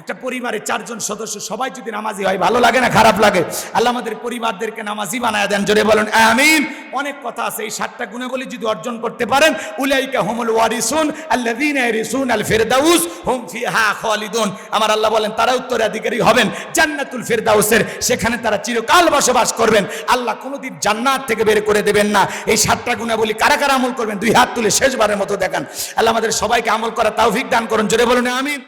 একটা পরিবারে 4 জন সদস্য সবাই যদি নামাজি হয়, ভালো লাগে না খারাপ লাগে? আল্লাহ আমাদের পরিবারদেরকে নামাজি বানায় দেন। জোরে বলেন আমিন। অনেক কথা আছে, এই 7টা গুণাবলী যদি অর্জন করতে পারেন, উলাইকা হুমুল ওয়ারিসুন আল্লাযীনা ইয়ারিসুনাল ফিরদাউস হুম ফিহা খালিদুন। আমার আল্লাহ বলেন, তারা উত্তরাধিকারী হবেন জান্নাতুল ফিরদাউসের, সেখানে তারা চিরকাল বসবাস করবেন। আল্লাহ কোনোদিন জান্নাত থেকে বের করে দেবেন না। এই 7টা গুণাবলী কারা কারা আমল করবেন? 2 হাত তুলে শেষবারের মতো দেখান। আল্লাহ আমাদের সবাইকে আমল করার তৌফিক দান করুন। জোরে বলুন আমিন।